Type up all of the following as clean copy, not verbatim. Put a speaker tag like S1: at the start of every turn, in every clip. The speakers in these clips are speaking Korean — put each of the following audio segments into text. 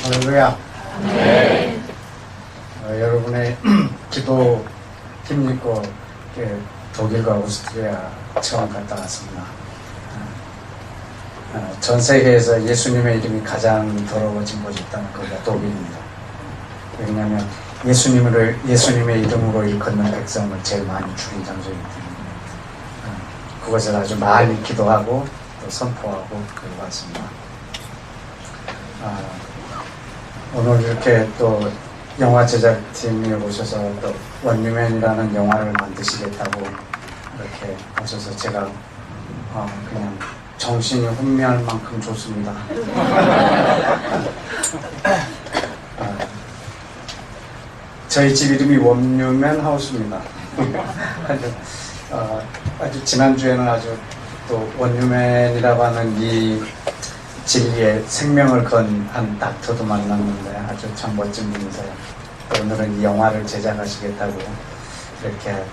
S1: 할렐루야.
S2: 네.
S1: 여러분의 기도 힘입고 독일과 오스트리아 처음 갔다 왔습니다. 전 세계에서 예수님의 이름이 가장 더러워진 곳이 있다면 거기가 독일입니다. 왜냐하면 예수님의 이름으로 일컫는 백성을 제일 많이 죽인 장소이기 때문에 그것을 아주 많이 기도하고 또 선포하고 그러고 왔습니다. 오늘 이렇게 또 영화 제작팀이 오셔서 또 원유맨이라는 영화를 만드시겠다고 이렇게 오셔서 제가 그냥 정신이 혼미할 만큼 좋습니다. 저희 집 이름이 원유맨 하우스입니다. 아주 지난주에는 아주 또 원유맨이라고 하는 이 진리에 생명을 건 한 닥터도 만났는데 아주 참 멋진 분이세요. 오늘은 이 영화를 제작하시겠다고 이렇게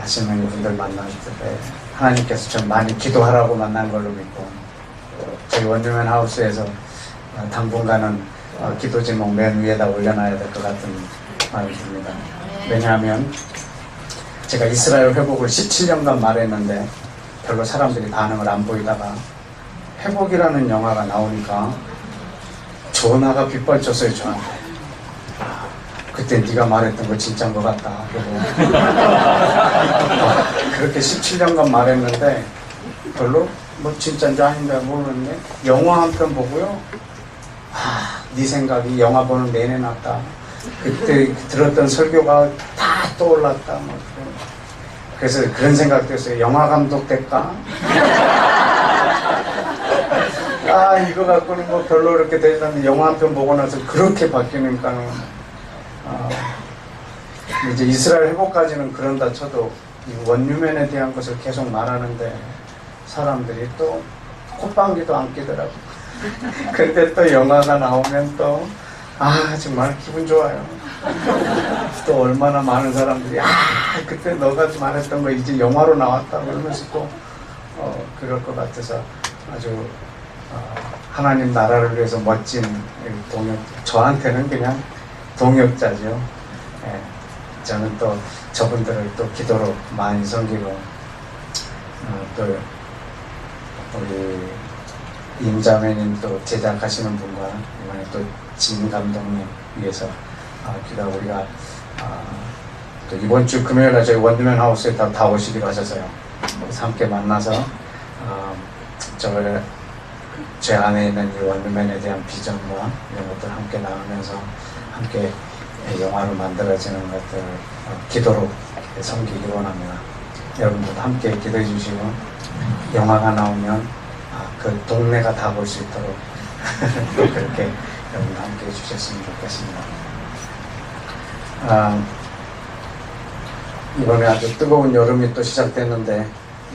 S1: 하시는 분들 만났을 때 하나님께서 좀 많이 기도하라고 만난 걸로 믿고 저희 원주맨 하우스에서 당분간은 기도 제목 맨 위에다 올려놔야 될 것 같은 마음이 듭니다. 왜냐하면 제가 이스라엘 회복을 17년간 말했는데 별로 사람들이 반응을 안 보이다가 회복이라는 영화가 나오니까 전화가 빗발쳤어요. 저한테. 그때 네가 말했던 거 진짜인 것 같다. 그렇게 17년간 말했는데 별로 뭐 진짜인지 아닌지 모르는데 영화 한 편 보고요. 네 생각이 영화 보는 내내 났다. 그때 들었던 설교가 다 떠올랐다. 그래서 그런 생각도 했어요. 영화 감독 될까? 이거 갖고는 뭐 별로 그렇게 되지 않는데 영화 한 편 보고 나서 그렇게 바뀌니까는 이제 이스라엘 회복까지는 그런다 쳐도 이 원유맨에 대한 것을 계속 말하는데 사람들이 또 콧방귀도 안 끼더라고. 근데 또 영화가 나오면 또 정말 기분 좋아요. 또 얼마나 많은 사람들이 그때 너가 말했던 거 이제 영화로 나왔다 그러면서 또 그럴 것 같아서 아주 하나님 나라를 위해서 멋진 동역, 저한테는 그냥 동역자죠. 저는 또 저분들을 또 기도로 많이 섬기고 또 우리 임자매님 또 제작하시는 분과 이번에 또 진 감독님 위해서 기도하고 우리가 또 이번 주 금요일날 저희 원드맨 하우스에 다 오시기로 하셔서요. 그래서 함께 만나서 제 안에 있는 이 원드맨에 대한 비전과 이런 것들 함께 나누면서 함께 영화로 만들어지는 것들 기도로 섬기기 원합니다. 여러분들도 함께 기도해 주시고 영화가 나오면 그 동네가 다 볼 수 있도록 그렇게 여러분도 함께 해주셨으면 좋겠습니다. 이번에 아주 뜨거운 여름이 또 시작됐는데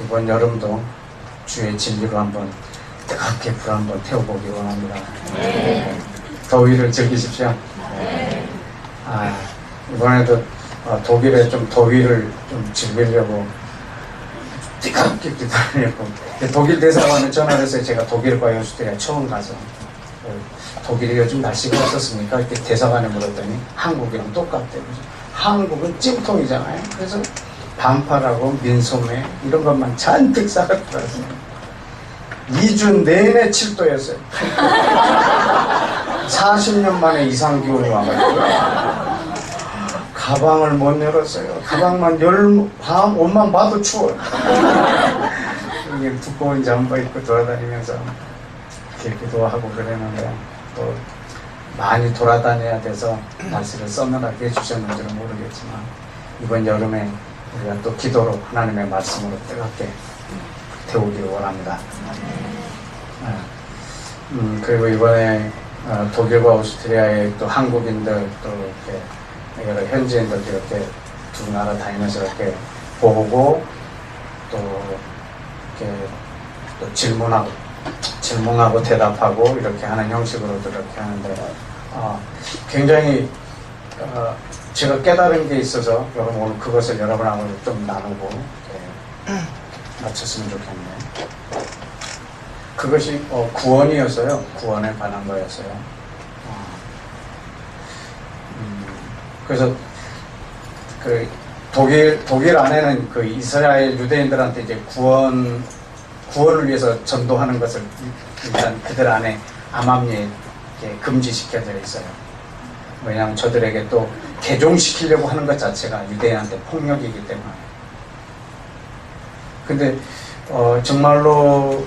S1: 이번 여름도 주의 진리로 한번 뜨겁게 불 한번 태워보기 원합니다. 네. 더위를 즐기십시오. 네. 이번에도 독일에 좀 더위를 좀 즐기려고 뜨겁게 기다리고 독일 대사관에 전화를 해서 제가 독일과 오스트리아 처음 가서 독일이 요즘 날씨가 어떻습니까? 이렇게 대사관에 물었더니 한국이랑 똑같대요. 한국은 찜통이잖아요. 그래서 반팔하고 민소매 이런 것만 잔뜩 싸갖고 왔어요. 2주 내내 7도였어요. 40년 만에 이상 기온이 와가지고 가방을 못 열었어요. 가방만 옷만 봐도 추워요. 이게 두꺼운 잠바 입고 돌아다니면서 이렇게 기도하고 그랬는데 또 많이 돌아다녀야 돼서 날씨를 서늘하게 해주셨는지는 모르겠지만 이번 여름에 우리가 또 기도로 하나님의 말씀으로 뜨겁게 태우기를 원합니다. 그리고 이번에 독일과 오스트리아의 또 한국인들 또 이렇게 여러 현지인들 이렇게 두 나라 다니면서 이렇게 보고 또 이렇게 또 질문하고 대답하고 이렇게 하는 형식으로도 이렇게 하는데 굉장히 제가 깨달은 게 있어서 여러분 오늘 그것을 여러분하고 좀 나누고 마쳤으면 좋겠네요. 그것이 구원이었어요. 구원에 관한 거였어요. 그래서 그 독일 안에는 그 이스라엘 유대인들한테 이제 구원을 위해서 전도하는 것을 일단 그들 안에 암암리에 금지시켜져 있어요. 왜냐하면 저들에게 또 개종시키려고 하는 것 자체가 유대인한테 폭력이기 때문에. 근데 정말로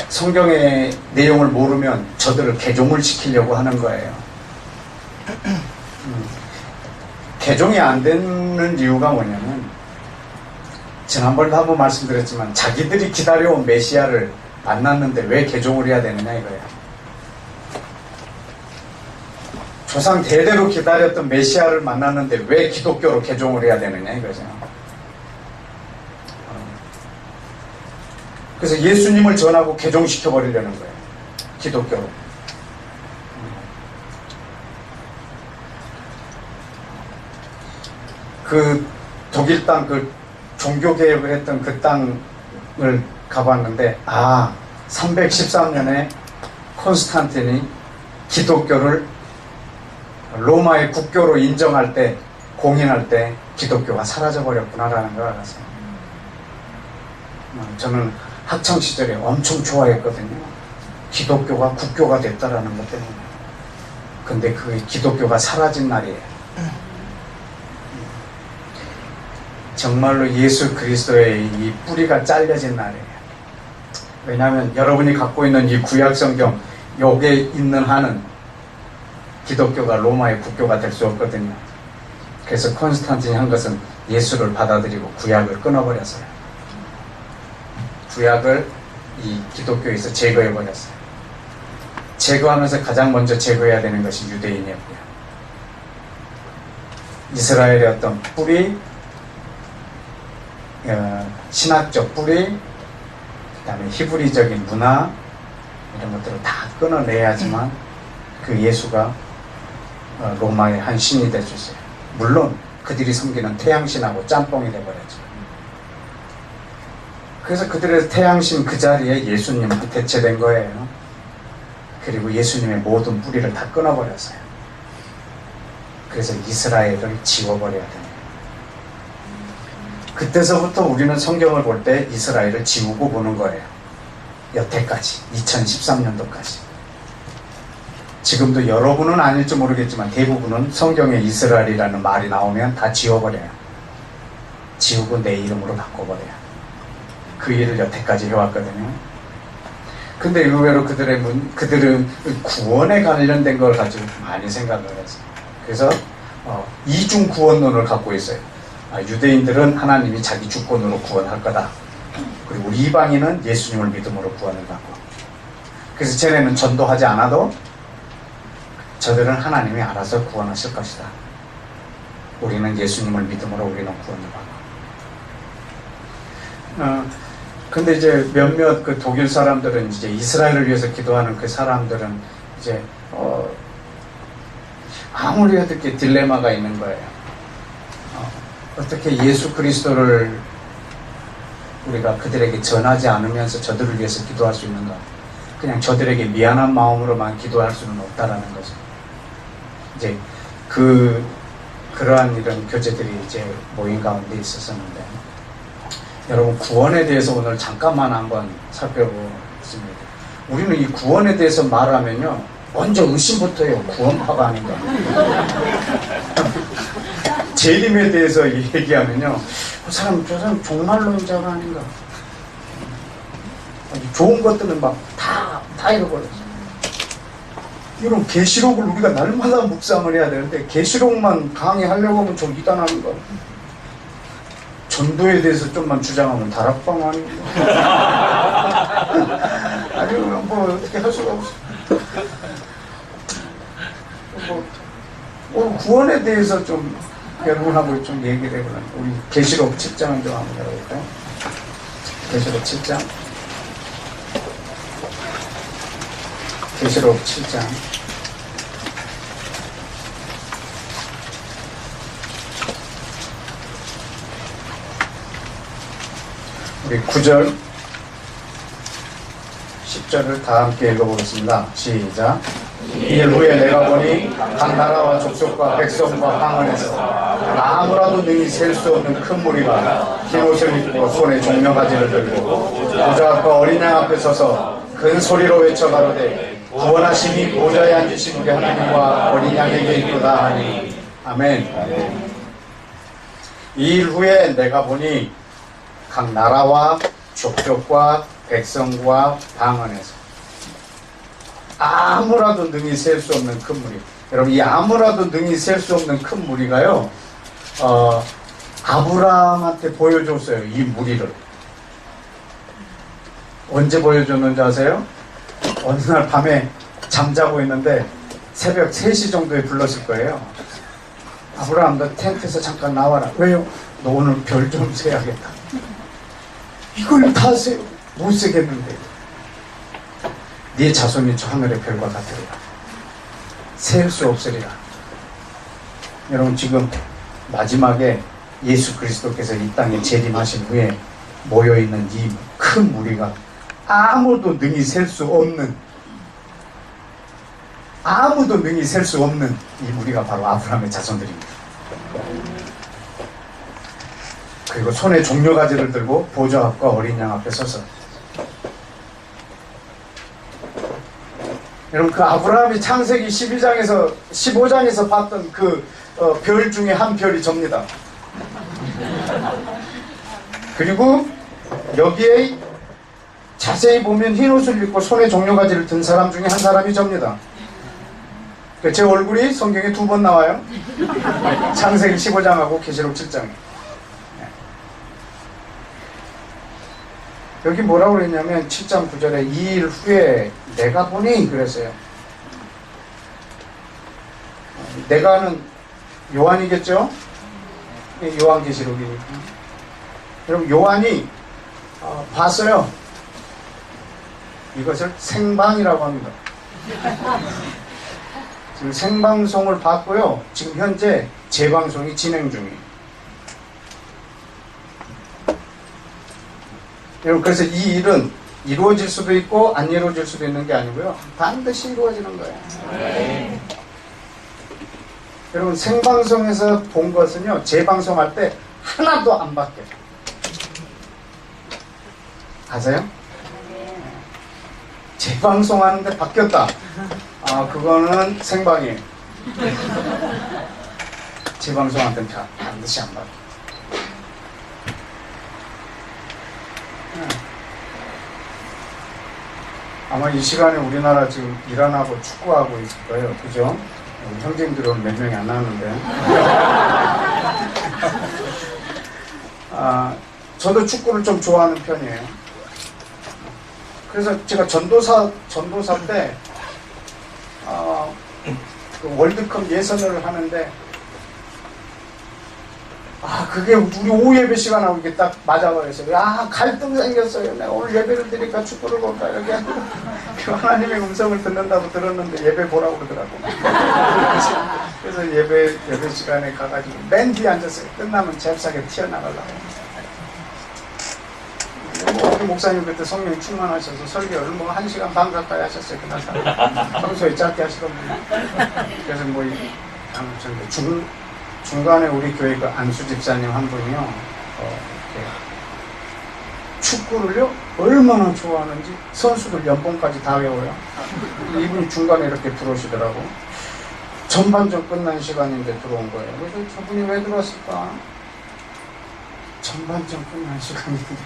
S1: 성경의 내용을 모르면 저들을 개종을 시키려고 하는 거예요. 개종이 안 되는 이유가 뭐냐면, 지난번에도 한번 말씀드렸지만 자기들이 기다려온 메시아를 만났는데 왜 개종을 해야 되느냐 이거예요. 조상 대대로 기다렸던 메시아를 만났는데 왜 기독교로 개종을 해야 되느냐 이거죠. 그래서 예수님을 전하고 개종시켜 버리려는 거예요. 기독교로. 그 독일 땅, 그 종교개혁을 했던 그 땅을 가봤는데, 313년에 콘스탄틴이 기독교를 로마의 국교로 인정할 때, 공인할 때 기독교가 사라져버렸구나라는 걸 알았어요. 저는 학창시절에 엄청 좋아했거든요. 기독교가 국교가 됐다라는 것 때문에. 근데 그 기독교가 사라진 날이에요. 정말로 예수 그리스도의 이 뿌리가 잘려진 날이에요. 왜냐하면 여러분이 갖고 있는 이 구약 성경, 여기에 있는 한은 기독교가 로마의 국교가 될 수 없거든요. 그래서 콘스탄틴이 한 것은 예수를 받아들이고 구약을 끊어버렸어요. 구약을 이 기독교에서 제거해버렸어요. 제거하면서 가장 먼저 제거해야 되는 것이 유대인이었고요. 이스라엘의 어떤 뿌리, 신학적 뿌리, 그 다음에 히브리적인 문화, 이런 것들을 다 끊어내야지만 그 예수가 로마의 한 신이 될 수 있어요. 물론 그들이 섬기는 태양신하고 짬뽕이 돼버렸죠. 그래서 그들의 태양신 그 자리에 예수님이 대체된 거예요. 그리고 예수님의 모든 뿌리를 다 끊어버렸어요. 그래서 이스라엘을 지워버려야 됩니다. 그때서부터 우리는 성경을 볼 때 이스라엘을 지우고 보는 거예요. 여태까지, 2013년도까지. 지금도 여러분은 아닐지 모르겠지만 대부분은 성경에 이스라엘이라는 말이 나오면 다 지워버려요. 지우고 내 이름으로 바꿔버려요. 그 일을 여태까지 해왔거든요. 근데 의외로 그들은 구원에 관련된 걸 가지고 많이 생각을 했어요. 그래서 이중 구원론을 갖고 있어요. 유대인들은 하나님이 자기 주권으로 구원할 거다. 그리고 이방인은 예수님을 믿음으로 구원을 받고. 그래서 쟤네는 전도하지 않아도 저들은 하나님이 알아서 구원하실 것이다. 우리는 예수님을 믿음으로 우리는 구원을 받고. 근데 이제 몇몇 그 독일 사람들은 이제 이스라엘을 위해서 기도하는 그 사람들은 이제 아무리 해도 이렇게 딜레마가 있는 거예요. 어떻게 예수 그리스도를 우리가 그들에게 전하지 않으면서 저들을 위해서 기도할 수 있는가? 그냥 저들에게 미안한 마음으로만 기도할 수는 없다라는 거죠. 이제 그러한 이런 교제들이 이제 모임 가운데 있었었는데, 여러분 구원에 대해서 오늘 잠깐만 한번 살펴보겠습니다. 우리는 이 구원에 대해서 말하면요, 먼저 의심부터 해요. 구원파가 아닌가. 재림에 대해서 얘기하면요, 저 사람 종말론자가 아닌가. 좋은 것들은 막 다 잃어버렸어요. 이런 계시록을 우리가 날마다 묵상을 해야 되는데, 계시록만 강의하려고 하면 좀 이단하는 거. 전도에 대해서 좀만 주장하면 다락방 아닌가. 아니면 뭐 어떻게 할 수가 없어. 뭐 구원에 대해서 좀 여러분하고 좀 얘기를 해보려면, 우리 계시록 7장을 좀 한번 열어볼까요? 계시록 7장. 계시록 7장. 우리 9절, 10절을 다 함께 읽어보겠습니다. 시작. 이일 후에 내가 보니 각 나라와 족속과 백성과 방언에서 아무라도 능히 셀 수 없는 큰 무리가 흰 옷을 입고 손에 종려가지를 들고 보좌 앞과 어린 양 앞에 서서 큰 소리로 외쳐 가로되 구원하심이 보좌에 앉으신 우리 하나님과 어린 양에게 있도다 하니 아멘. 이일 후에 내가 보니 각 나라와 족속과 백성과 방언에서 아무라도 능히 셀 수 없는 큰 무리. 여러분, 이 아무라도 능히 셀 수 없는 큰 무리가요, 아브라함한테 보여줬어요, 이 무리를. 언제 보여줬는지 아세요? 어느 날 밤에 잠자고 있는데 새벽 3시 정도에 불렀을 거예요. 아브라함, 너 텐트에서 잠깐 나와라. 왜요? 너 오늘 별 좀 세야겠다. 이걸 다 못 세겠는데. 네 자손이 저 하늘의 별과 같으리라. 셀 수 없으리라. 여러분, 지금 마지막에 예수 그리스도께서 이 땅에 재림하신 후에 모여있는 이 큰 무리가 아무도 능히 셀 수 없는, 아무도 능히 셀 수 없는 이 무리가 바로 아브라함의 자손들입니다. 그리고 손에 종려가지를 들고 보좌 앞과 어린 양 앞에 서서, 여러분, 그 아브라함이 창세기 15장에서 봤던 그 별 중에 한 별이 접니다. 그리고 여기에 자세히 보면 흰 옷을 입고 손에 종려가지를 든 사람 중에 한 사람이 접니다. 제 얼굴이 성경에 2번 나와요. 창세기 15장하고 계시록 7장에. 여기 뭐라고 그랬냐면 7장 9절에 2일 후에 내가 보니 그랬어요. 내가는 요한이겠죠? 요한계시록이니까. 여러분, 요한이 봤어요. 이것을 생방이라고 합니다. 지금 생방송을 봤고요. 지금 현재 재방송이 진행 중이에요. 여러분, 그래서 이 일은 이루어질 수도 있고 안 이루어질 수도 있는 게 아니고요, 반드시 이루어지는 거예요. 네. 여러분, 생방송에서 본 것은요, 재방송할 때 하나도 안 바뀌어요. 아세요? 재방송하는데 바뀌었다. 그거는 생방이에요. 재방송할 때 반드시 안 바뀌어요. 아마 이 시간에 우리나라 지금 일 안 하고 축구하고 있을 거예요. 그죠? 우리 형제님들은 몇 명이 안 나왔는데. 저도 축구를 좀 좋아하는 편이에요. 그래서 제가 전도사 때, 그 월드컵 예선을 하는데, 그게 우리 오후 예배 시간하고 이게 딱 맞아버렸어요. 갈등 생겼어요. 내가 오늘 예배를 드리니까 축구를 볼까, 이렇게. 하나님의 음성을 듣는다고 들었는데 예배 보라고 그러더라고. 그래서 예배 시간에 가가지고 맨 뒤에 앉았어요. 끝나면 잽싸게 튀어나가려고. 우리 목사님 그때 성령 충만하셔서 설교를 뭐 1시간 반 가까이 하셨어요. 그날 평소에 짧게 하시던 분이. 그래서 뭐 중간에 우리 교회 그 안수 집사님 한 분이요, 축구를요 얼마나 좋아하는지 선수들 연봉까지 다 외워요. 이분이 중간에 이렇게 들어오시더라고. 전반전 끝난 시간인데 들어온 거예요. 그래서 저분이 왜 들어왔을까? 전반전 끝난 시간인데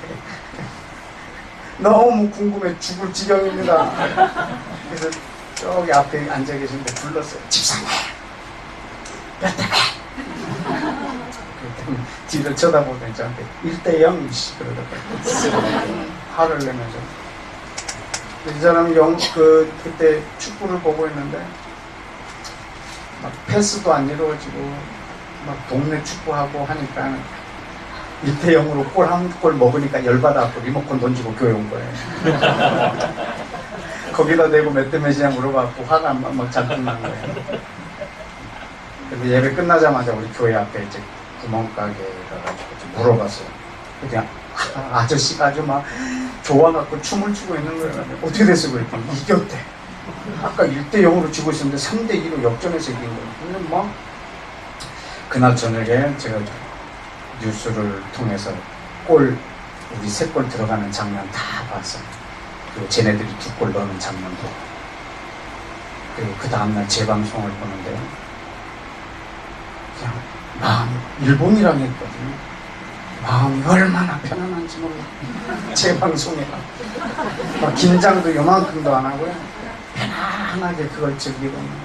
S1: 너무 궁금해 죽을 지경입니다. 그래서 저기 앞에 앉아 계신데 불렀어요. 집사님, 몇 대 몇? 뒤를 쳐다보더니 저한테 1대0 그러더라고요. 화를 내면서. 이 사람이 그때 축구를 보고 있는데 막 패스도 안 이루어지고 막 동네 축구하고 하니까 1대0으로 골 한 골 먹으니까 열받아갖고 리모컨 던지고 교회 온 거예요. 거기다 대고 몇 대 몇이냐 물어봐갖고 화가 막 잔뜩 난 거예요. 근데 예배 끝나자마자 우리 교회 앞에 이제 구멍가게 가가지고 물어봤어요. 그냥 아저씨가 아주 막 좋아갖고 춤을 추고 있는 거예요. 어떻게 됐어요? 그랬더니 이겼대. 아까 1대0으로 지고 있었는데 3대2로 역전해서 이긴 거예요. 근데 뭐 그날 저녁에 제가 뉴스를 통해서 우리 3골 들어가는 장면 다 봤어요. 그리고 쟤네들이 2골 넣는 장면도. 그리고 그 다음날 재방송을 보는데요. 그냥 일본이랑 했거든요. 마음이 얼마나 편안한지 몰라. 재방송이라. 막 긴장도 요만큼도 안 하고요. 편안하게 그걸 즐기고 있는 거예요.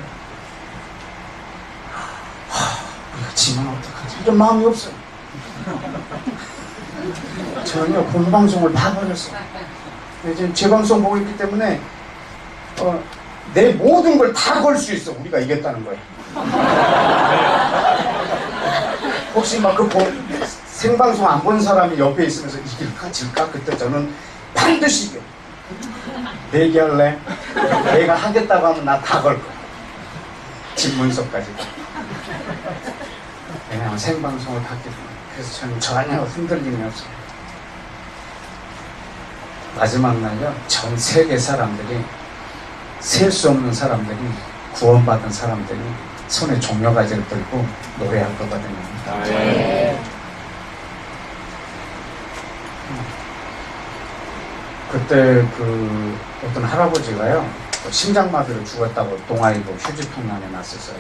S1: 이거 지면 어떡하지? 이런 마음이 없어요. 전혀 본방송을 봐버렸어요. 지금 재방송 보고 있기 때문에 내 모든 걸 다 걸 수 있어. 우리가 이겼다는 거예요. 혹시 막 생방송 안 본 사람이 옆에 있으면서 이길까 질까? 그때 저는 반드시 이겨. 내기할래? 내가 하겠다고 하면 나 다 걸 거야. 집문서까지. 왜냐하면 생방송을 봤기 때문에. 그래서 저는 전혀 흔들림이 없어요. 마지막 날요, 전 세계 사람들이, 셀 수 없는 사람들이, 구원받은 사람들이 손에 종려가지를 들고 노래할 거거든요. 네. 그때 어떤 할아버지가요, 심장마비로 죽었다고 동아일보 휴지통란에 났었어요.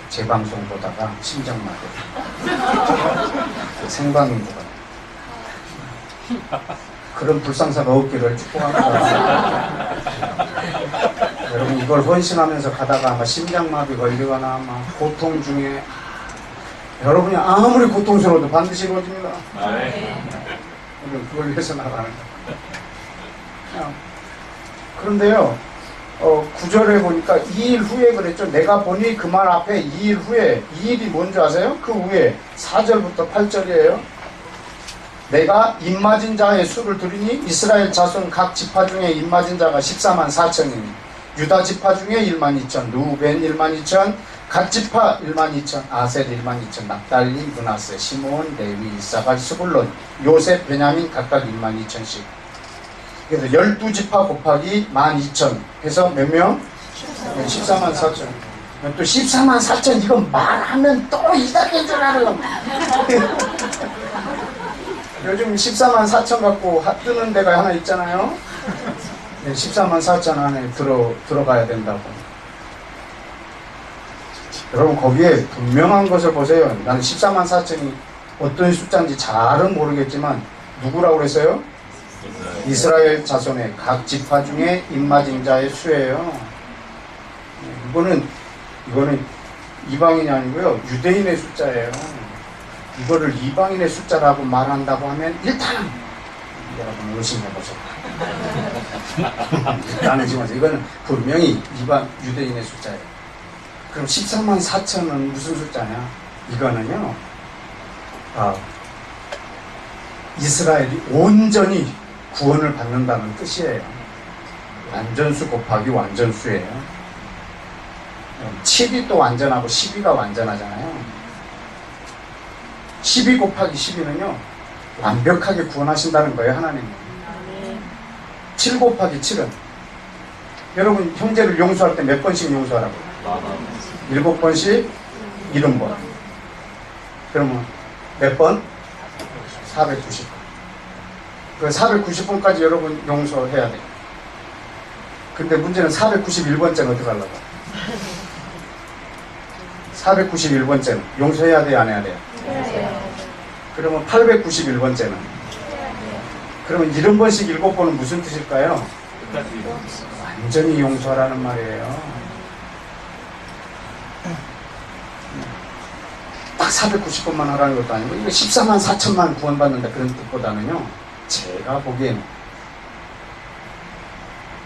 S1: 재방송 보다가 심장마비. 생방송보다. 그런 불상사가 없기를 축복합니다. 여러분 이걸 헌신하면서 가다가 아마 심장마비 걸리거나 아마 고통 중에 여러분이 아무리 고통스러워도 반드시 이루어집니다. 그걸 위해서 나가는 거예요. 그런데요, 9절에 보니까 2일 후에 그랬죠. 내가 보니 그 말 앞에 2일 후에, 2일이 뭔지 아세요? 그 후에 4절부터 8절이에요. 내가 입맞은 자의 수를 들으니 이스라엘 자손 각 지파 중에 입맞은 자가 14만 4천이니 유다 지파 중에 1만 2천, 루벤 1만 2천, 각 지파 1만 2천, 아셀 1만 2천, 납달리, 므낫세, 시몬, 레위, 이사갈, 스불론, 요셉, 베냐민 각각 1만 2천씩. 그래서 12지파 곱하기 12,000 해서 몇 명? 14만 4천. 또 14만 4천 이건 말하면 또 이상한 줄 알아요. 요즘 14만 4천 갖고 뜨는 데가 하나 있잖아요. 14만 4천 안에 들어가야 된다고. 여러분 거기에 분명한 것을 보세요. 나는 14만 4천이 어떤 숫자인지 잘은 모르겠지만 누구라고 그랬어요? 이스라엘 자손의 각 지파 중에 입맞은 자의 수예요. 이거는 이방인이 아니고요, 유대인의 숫자예요. 이거를 이방인의 숫자라고 말한다고 하면 일단 여러분 의심해보세요. 일단은 지금 이거는 분명히 유대인의 숫자예요. 그럼 14만 4천은 무슨 숫자냐? 이거는요, 이스라엘이 온전히 구원을 받는다는 뜻이에요. 완전수 곱하기 완전수예요. 7이 또 완전하고 12가 완전하잖아요. 12 곱하기 12는요 완벽하게 구원하신다는 거예요. 하나님. 7 곱하기 7은 여러분 형제를 용서할 때 몇 번씩 용서하라고요? 7번씩 70번. 그러면 몇 번? 490번. 그 490번까지 여러분 용서해야 돼요. 근데 문제는 491번째는 어떻게 하려고? 491번째는 용서해야 돼요? 안 해야 돼요? 그러면 891번째는? 그러면 70번씩 7번은 무슨 뜻일까요? 완전히 용서하라는 말이에요. 딱 490번만 하라는 것도 아니고 이거 14만 4천만 구원받는다 그런 뜻보다는요, 제가 보기엔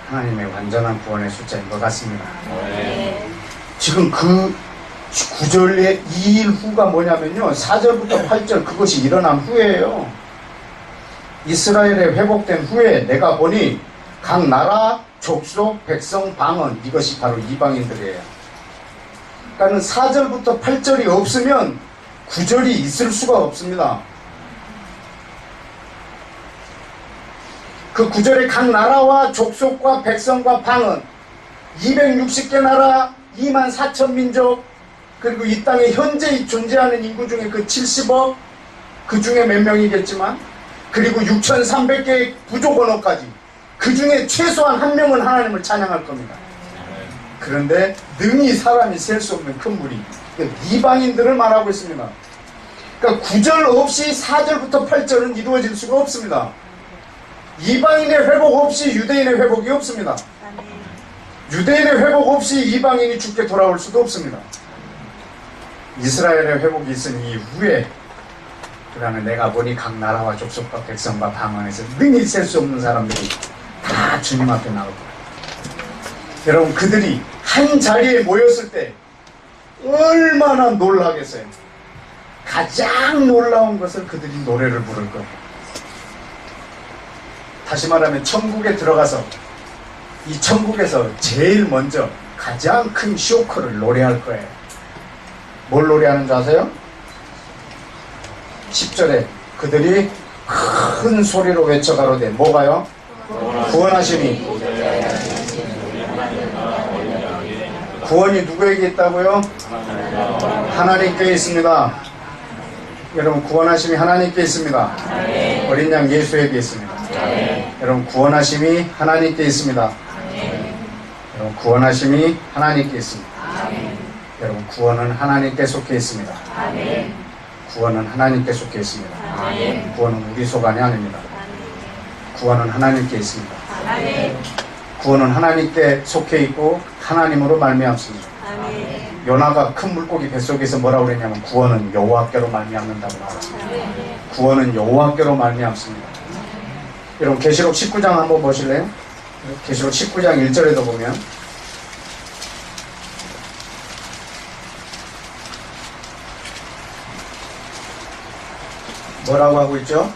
S1: 하나님의 완전한 구원의 숫자인 것 같습니다. 지금 그 9절의 2일 후가 뭐냐면요, 4절부터 8절 그것이 일어난 후에요. 이스라엘에 회복된 후에 내가 보니 각 나라, 족속, 백성, 방언, 이것이 바로 이방인들이에요. 그러니까 4절부터 8절이 없으면 9절이 있을 수가 없습니다. 그 9절에 각 나라와 족속과 백성과 방언, 260개 나라, 2만 4천 민족, 그리고 이 땅에 현재 존재하는 인구 중에 그 70억, 그 중에 몇 명이겠지만, 그리고 6,300개의 부족 언어까지, 그 중에 최소한 한 명은 하나님을 찬양할 겁니다. 그런데 능히 사람이 셀 수 없는 큰 무리, 이방인들을 말하고 있습니다. 그러니까 9절 없이 4절부터 8절은 이루어질 수가 없습니다. 이방인의 회복 없이 유대인의 회복이 없습니다. 유대인의 회복 없이 이방인이 죽게 돌아올 수도 없습니다. 이스라엘의 회복이 있은 이후에, 그 다음에 내가 보니 각 나라와 족속과 백성과 방언에서 능히 셀 수 없는 사람들이 다 주님 앞에 나올 거예요. 여러분, 그들이 한 자리에 모였을 때 얼마나 놀라겠어요. 가장 놀라운 것을 그들이 노래를 부를 거예요. 다시 말하면 천국에 들어가서 이 천국에서 제일 먼저 가장 큰 쇼크를 노래할 거예요. 뭘 노래하는 줄 아세요? 10절에 그들이 큰 소리로 외쳐가로되, 뭐가요? 구원하심이. 구원이 누구에게 있다고요? 하나님께 있습니다. 여러분, 구원하심이 하나님께 있습니다. 어린 양 예수에게 있습니다. 여러분, 구원하심이 하나님께 있습니다. 여러분, 구원하심이 하나님께 있습니다. 여러분, 구원은 하나님께 속해 있습니다. 구원은 하나님께 속해 있습니다. 구원은 우리 소관이 아닙니다. 구원은 하나님께 있습니다. 구원은 하나님께 속해 있고 하나님으로 말미암습니다. 요나가 큰 물고기 뱃속에서 뭐라고 그랬냐면, 구원은 여호와께로 말미암는다고 나왔습니다. 구원은 여호와께로 말미암습니다. 여러분, 계시록 19장 한번 보실래요? 계시록 19장 1절에도 보면 뭐라고 하고 있죠?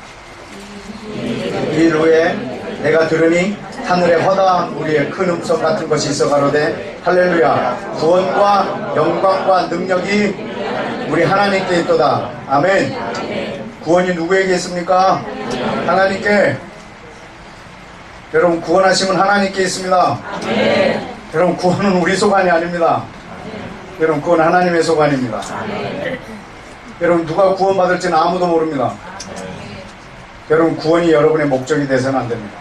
S1: 일 후에 내가 들으니 하늘에 허다한 우리의 큰 음성 같은 것이 있어 가로되, 할렐루야, 구원과 영광과 능력이 우리 하나님께 있도다. 아멘. 구원이 누구에게 있습니까? 하나님께. 여러분, 구원하심은 하나님께 있습니다. 여러분, 구원은 우리 소관이 아닙니다. 여러분, 그건 하나님의 소관입니다. 여러분, 누가 구원받을지는 아무도 모릅니다. 여러분, 구원이 여러분의 목적이 돼서는 안 됩니다.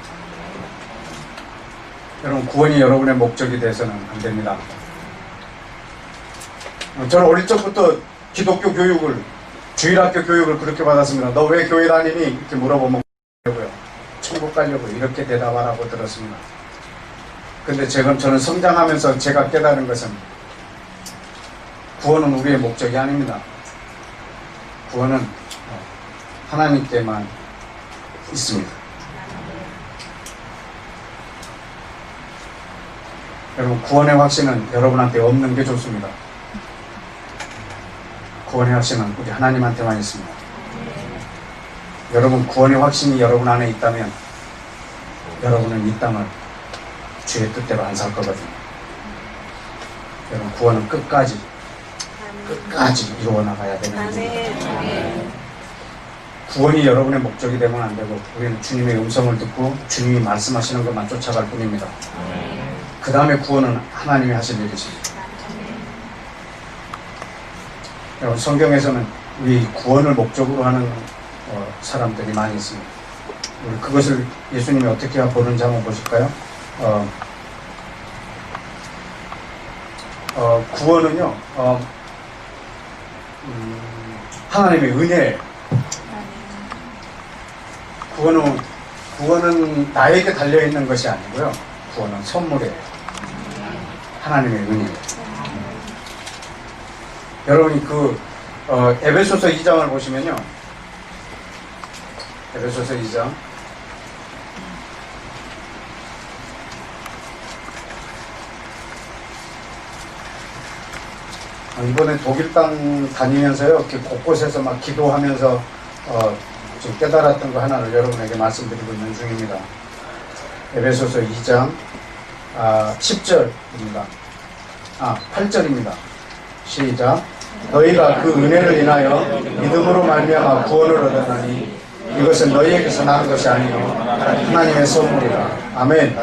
S1: 여러분, 구원이 여러분의 목적이 돼서는 안 됩니다. 저는 어릴 적부터 기독교 교육을, 주일학교 교육을 그렇게 받았습니다. 너 왜 교회 다니니? 이렇게 물어보면 천국 가려고 이렇게 대답하라고 들었습니다. 근데 지금 저는 성장하면서 제가 깨달은 것은, 구원은 우리의 목적이 아닙니다. 구원은 하나님께만 있습니다. 여러분, 구원의 확신은 여러분한테 없는 게 좋습니다. 구원의 확신은 우리 하나님한테만 있습니다. 여러분, 구원의 확신이 여러분 안에 있다면 여러분은 이 땅을 주의 뜻대로 안 살 거거든요. 여러분, 구원은 끝까지 이루어 나가야 되는 일입니다. 구원이 여러분의 목적이 되면 안 되고, 우리는 주님의 음성을 듣고 주님이 말씀하시는 것만 쫓아갈 뿐입니다. 그 다음에 구원은 하나님이 하실 일이십니다. 여러분, 성경에서는 우리 구원을 목적으로 하는 사람들이 많이 있습니다. 우리 그것을 예수님이 어떻게 보는지 한번 보실까요? 구원은요, 하나님의 은혜예요. 구원은 나에게 달려있는 것이 아니고요. 구원은 선물이에요. 하나님의 은혜예요. 여러분이 에베소서 2장을 보시면요. 에베소서 2장. 이번에 독일 땅 다니면서요, 이렇게 곳곳에서 막 기도하면서 좀 깨달았던 거 하나를 여러분에게 말씀드리고 있는 중입니다. 에베소서 2장 10절입니다. 8절입니다. 시작. 너희가 그 은혜를 인하여 믿음으로 말미암아 구원을 얻었나니 이것은 너희에게서 나는 것이 아니요 하나님의 선물이라. 아멘.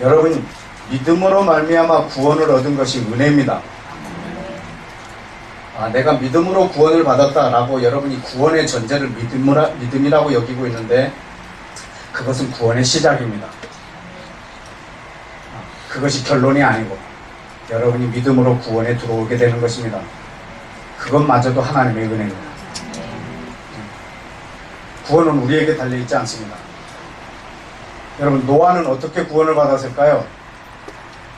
S1: 여러분, 믿음으로 말미암아 구원을 얻은 것이 은혜입니다. 내가 믿음으로 구원을 받았다라고 여러분이 구원의 전제를 믿음이라고 여기고 있는데 그것은 구원의 시작입니다. 그것이 결론이 아니고 여러분이 믿음으로 구원에 들어오게 되는 것입니다. 그것마저도 하나님의 은혜입니다. 구원은 우리에게 달려있지 않습니다. 여러분, 노아는 어떻게 구원을 받았을까요?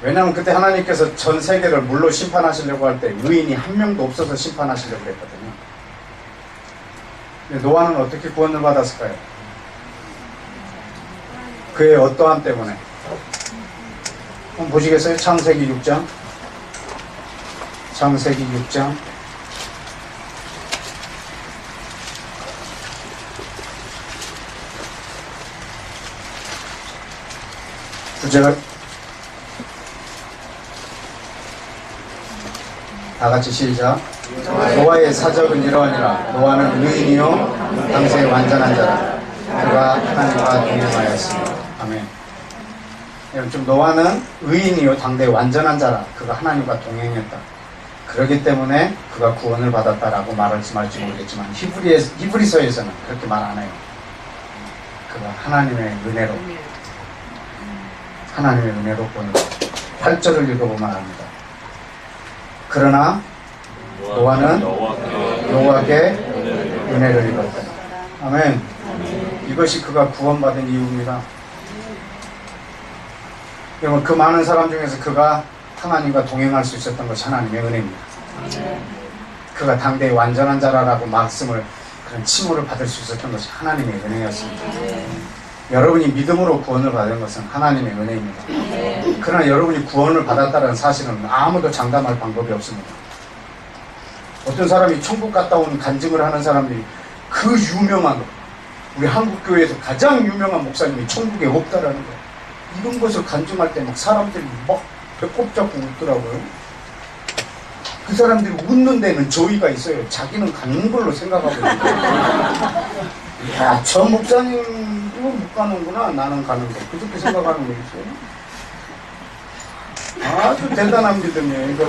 S1: 왜냐하면 그때 하나님께서 전 세계를 물로 심판하시려고 할 때 의인이 한 명도 없어서 심판하시려고 했거든요. 근데 노아는 어떻게 구원을 받았을까요? 그의 어떠함 때문에. 한번 보시겠어요? 창세기 6장. 창세기 6장. 9절. 다같이 시작. 노아의 사적은 이러하니라. 노아는 의인이요 당시에 완전한 자라. 그가 하나님과 동행하였습니다. 아멘. 좀 노아는 의인이요 당대 완전한 자라. 그가 하나님과 동행했다. 그렇기 때문에 그가 구원을 받았다라고 말할지 모르겠지만 히브리서에서는 그렇게 말 안 해요. 그가 하나님의 은혜로 구원을 받았다. 8절을 읽어보면 압니다. 그러나 노아는 여호와께 은혜를 입었다. 아멘. 이것이 그가 구원받은 이유입니다. 여러분, 그 많은 사람 중에서 그가 하나님과 동행할 수 있었던 것이 하나님의 은혜입니다. 그가 당대의 완전한 자라라고 말씀을 그런 칭호를 받을 수 있었던 것이 하나님의 은혜였습니다. 여러분이 믿음으로 구원을 받은 것은 하나님의 은혜입니다. 그러나 여러분이 구원을 받았다는 사실은 아무도 장담할 방법이 없습니다. 어떤 사람이 천국 갔다 온 간증을 하는 사람들이 그 유명한 우리 한국교회에서 가장 유명한 목사님이 천국에 없다라는 거예요. 이런 것을 간증할 때 막 사람들이 막 배꼽 잡고 웃더라고요. 그 사람들이 웃는 데는 저희가 있어요. 자기는 가는 걸로 생각하고 있는데 야, 저 목사님 이거 못 가는구나. 나는 가는 거. 그렇게 생각하는 거 있어요. 아주 대단한 믿음이에요. 이거.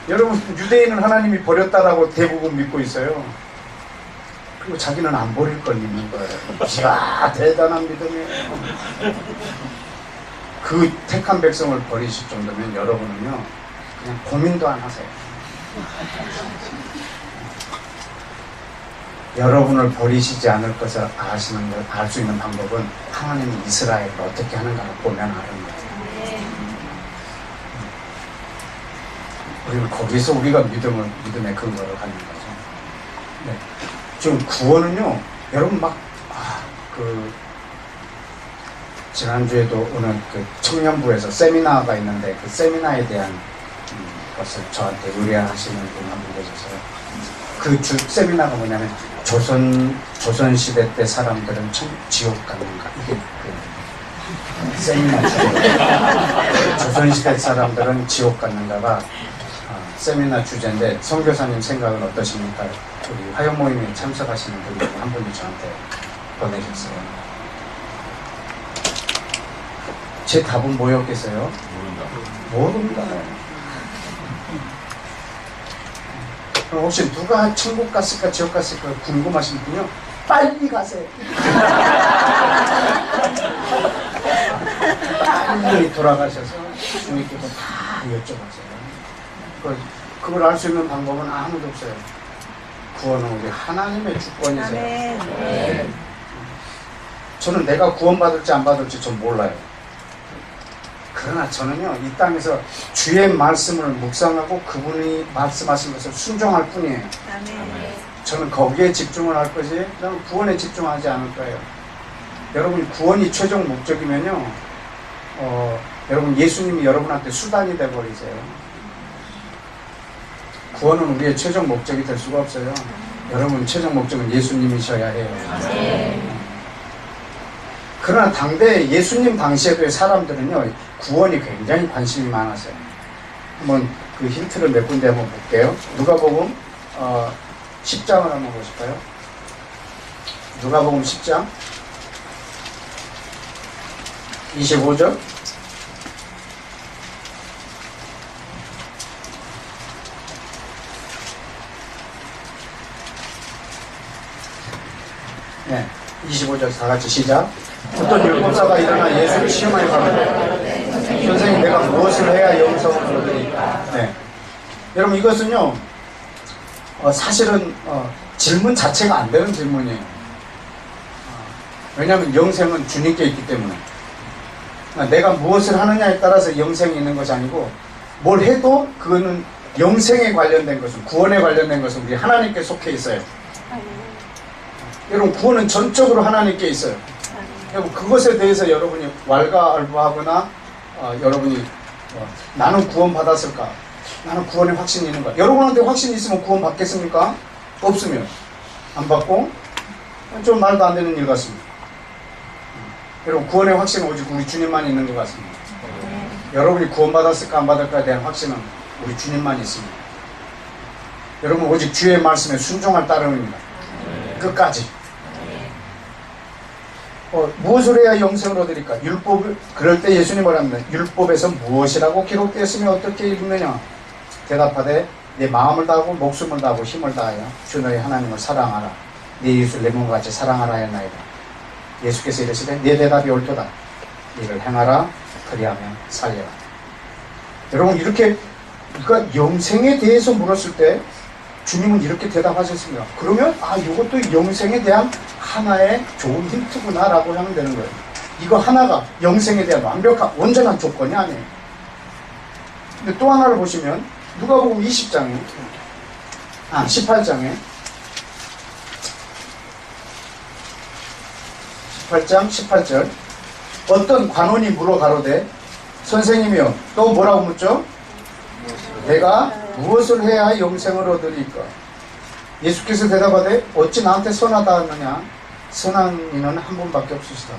S1: 여러분, 유대인은 하나님이 버렸다라고 대부분 믿고 있어요. 그리고 자기는 안 버릴 걸 믿는 거예요. 이야, 대단한 믿음이에요. 그 택한 백성을 버리실 정도면 여러분은요, 그냥 고민도 안 하세요. 여러분을 버리시지 않을 것을 알 수 있는 방법은 하나님이 이스라엘을 어떻게 하는가를 보면 아는 거예요. 우리는 거기서 우리가 믿음의 근거를 갖는 거죠. 네. 지금 구원은요, 여러분 지난주에도 오늘 그 청년부에서 세미나가 있는데 그 세미나에 대한 것을 저한테 의뢰하시는 분 한 분 계셨어요. 그 세미나가 뭐냐면 조선시대 때 사람들은 지옥 갔는가? 이게 그 세미나 주제. 조선시대 사람들은 지옥 갔는가가 세미나 주제인데 선교사님 생각은 어떠십니까? 우리 화요 모임에 참석하시는 분이 한 분이 저한테 보내셨어요. 제 답은 뭐였겠어요? 모릅니다. 그럼 혹시 누가 천국 갔을까 지옥 갔을까 궁금하신 분요? 빨리 가세요. 빨리 돌아가셔서 주님께서 다 여쭤보세요. 그걸 알 수 있는 방법은 아무도 없어요. 구원은 우리 하나님의 주권이세요. 네. 저는 내가 구원받을지 안 받을지 전 몰라요. 그러나 저는요, 이 땅에서 주의 말씀을 묵상하고 그분이 말씀하신 것을 순종할 뿐이에요. 저는 거기에 집중을 할 것이, 저는 구원에 집중하지 않을 거예요. 여러분, 구원이 최종 목적이면요, 여러분, 예수님이 여러분한테 수단이 되어버리세요. 구원은 우리의 최종 목적이 될 수가 없어요. 여러분, 최종 목적은 예수님이셔야 해요. 그러나 당대 예수님 당시에도의 사람들은요, 구원이 굉장히 관심이 많았어요. 한번 그 힌트를 몇 군데 한번 볼게요. 누가복음 10장을 한번 보실까요? 누가복음 10장 25절. 네, 25절 다 같이 시작. 어떤 율법사가 일어나 예수를 시험하여 가로되 선생님, 내가 무엇을 해야 영생을 얻으리까? 네. 여러분, 이것은요 사실은 질문 자체가 안 되는 질문이에요. 왜냐하면 영생은 주님께 있기 때문에. 내가 무엇을 하느냐에 따라서 영생이 있는 것이 아니고, 뭘 해도 그거는 영생에 관련된 것은, 구원에 관련된 것은 우리 하나님께 속해 있어요. 여러분, 구원은 전적으로 하나님께 있어요. 여러분, 그것에 대해서 여러분이 왈가왈부하거나 여러분이 나는 구원 받았을까? 나는 구원에 확신이 있는가? 여러분한테 확신이 있으면 구원 받겠습니까? 없으면 안 받고 좀 말도 안 되는 일 같습니다. 여러분, 구원의 확신은 오직 우리 주님만 있는 것 같습니다. 여러분이 구원 받았을까 안 받을까에 대한 확신은 우리 주님만 있습니다. 여러분, 오직 주의 말씀에 순종할 따름입니다. 끝까지. 무엇을 해야 영생을 얻으리까? 그럴 때 예수님 뭐랍니다. 율법에서 무엇이라고 기록되었으며 어떻게 읽느냐? 대답하되 내 마음을 다하고 목숨을 다하고 힘을 다하여 주 너의 하나님을 사랑하라. 네 이웃을 내 몸과 같이 사랑하라 했나이다. 예수께서 이르시되 네 대답이 옳도다. 이를 행하라. 그리하면 살려라. 여러분, 이렇게 그러니까 영생에 대해서 물었을 때 주님은 이렇게 대답하셨습니다. 그러면 이것도 영생에 대한 하나의 좋은 힌트구나 라고 하면 되는 거예요. 이거 하나가 영생에 대한 완벽한 온전한 조건이 아니에요. 근데 또 하나를 보시면 누가복음 18장에 18장 18절 어떤 관원이 물어 가로되 선생님이여 또 뭐라고 묻죠? 내가 무엇을 해야 영생을 얻으리까? 예수께서 대답하되 어찌 나한테 선하다 하느냐? 선한 이는 한 분밖에 없으시다.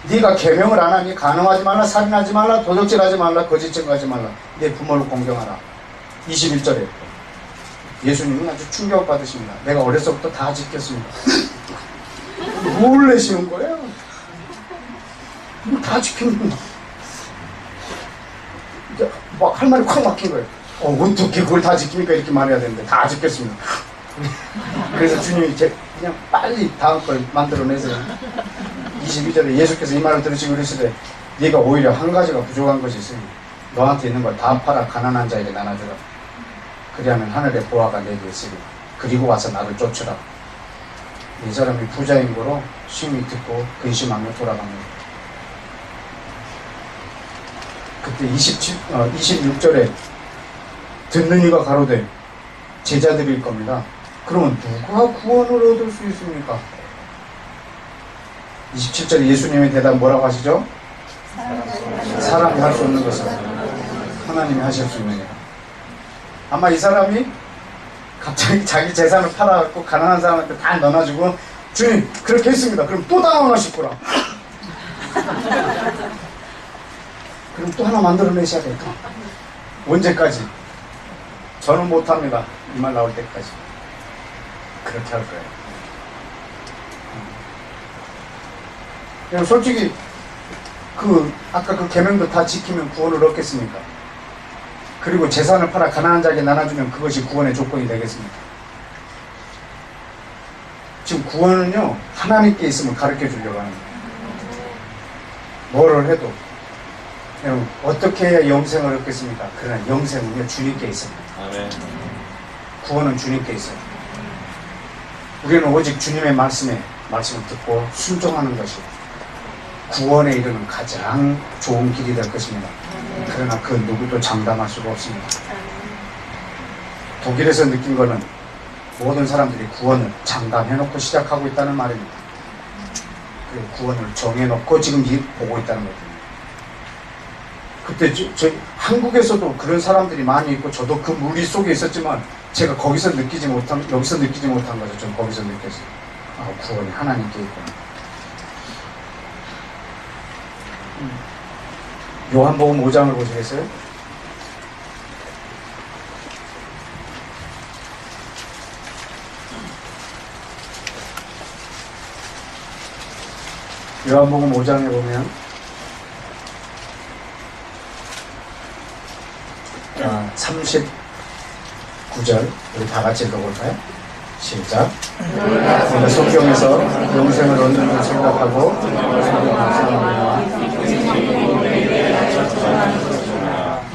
S1: 네가 계명을 안 하니 간음하지 말라, 살인하지 말라, 도적질하지 말라, 거짓 증거하지 말라, 내 부모를 공경하라. 21절에 예수님은 아주 충격받으십니다. 내가 어려서부터 다 지켰습니다. 뭘 내시는 거예요? 다 지켰는데 막 할 말이 콱 막힌 거예요. 어떻게 그걸 다 지킵니까? 이렇게 말해야 되는데 다 지켰습니다. 그래서 주님이 그냥 빨리 다음 걸 만들어내세요. 22절에 예수께서 이 말을 들으시고 이르시되 네가 오히려 한 가지가 부족한 것이 있으니 너한테 있는 걸 다 팔아 가난한 자에게 나눠주라. 그리하면 하늘의 보화가 내게 있으리. 그리고 와서 나를 쫓으라. 이 사람이 부자인 거로 심히 듣고 근심하며 돌아갑니다. 그때 26절에 듣는 이가 가로되 제자들일 겁니다. 그러면 누가 구원을 얻을 수 있습니까? 27절에 예수님의 대답 뭐라고 하시죠? 사람이 할 수 없는 것을 하나님이 하실 수 있느냐. 아마 이 사람이 갑자기 자기 재산을 팔아갖고 가난한 사람한테 다 넣어주고 주님 그렇게 했습니다. 그럼 또 당황하실 거라. 그럼 또 하나 만들어내셔야 돼. 언제까지? 저는 못합니다. 이 말 나올 때까지. 그렇게 할 거예요. 솔직히 아까 그 계명도 다 지키면 구원을 얻겠습니까? 그리고 재산을 팔아 가난한 자에게 나눠주면 그것이 구원의 조건이 되겠습니까? 지금 구원은요 하나님께 있으면 가르쳐 주려고 하는 거예요. 뭐를 해도 여러분, 어떻게 해야 영생을 얻겠습니까? 그러나 영생은요 주님께 있습니다. 아멘. 구원은 주님께 있어요. 우리는 오직 주님의 말씀을 듣고 순종하는 것이 구원에 이르는 가장 좋은 길이 될 것입니다. 그러나 그 누구도 장담할 수가 없습니다. 독일에서 느낀 것은 모든 사람들이 구원을 장담해놓고 시작하고 있다는 말입니다. 그 구원을 정해놓고 지금 보고 있다는 거죠. 그때 한국에서도 그런 사람들이 많이 있고 저도 그 무리 속에 있었지만 제가 여기서 느끼지 못한 거죠. 전 거기서 느꼈어요. 구원이 하나님께 있구나. 요한복음 5장을 보시겠어요? 요한복음 5장에 보면 39절 우리 다 같이 읽어볼까요? 시작. 우리가 성경에서 영생을 얻는 줄 생각하고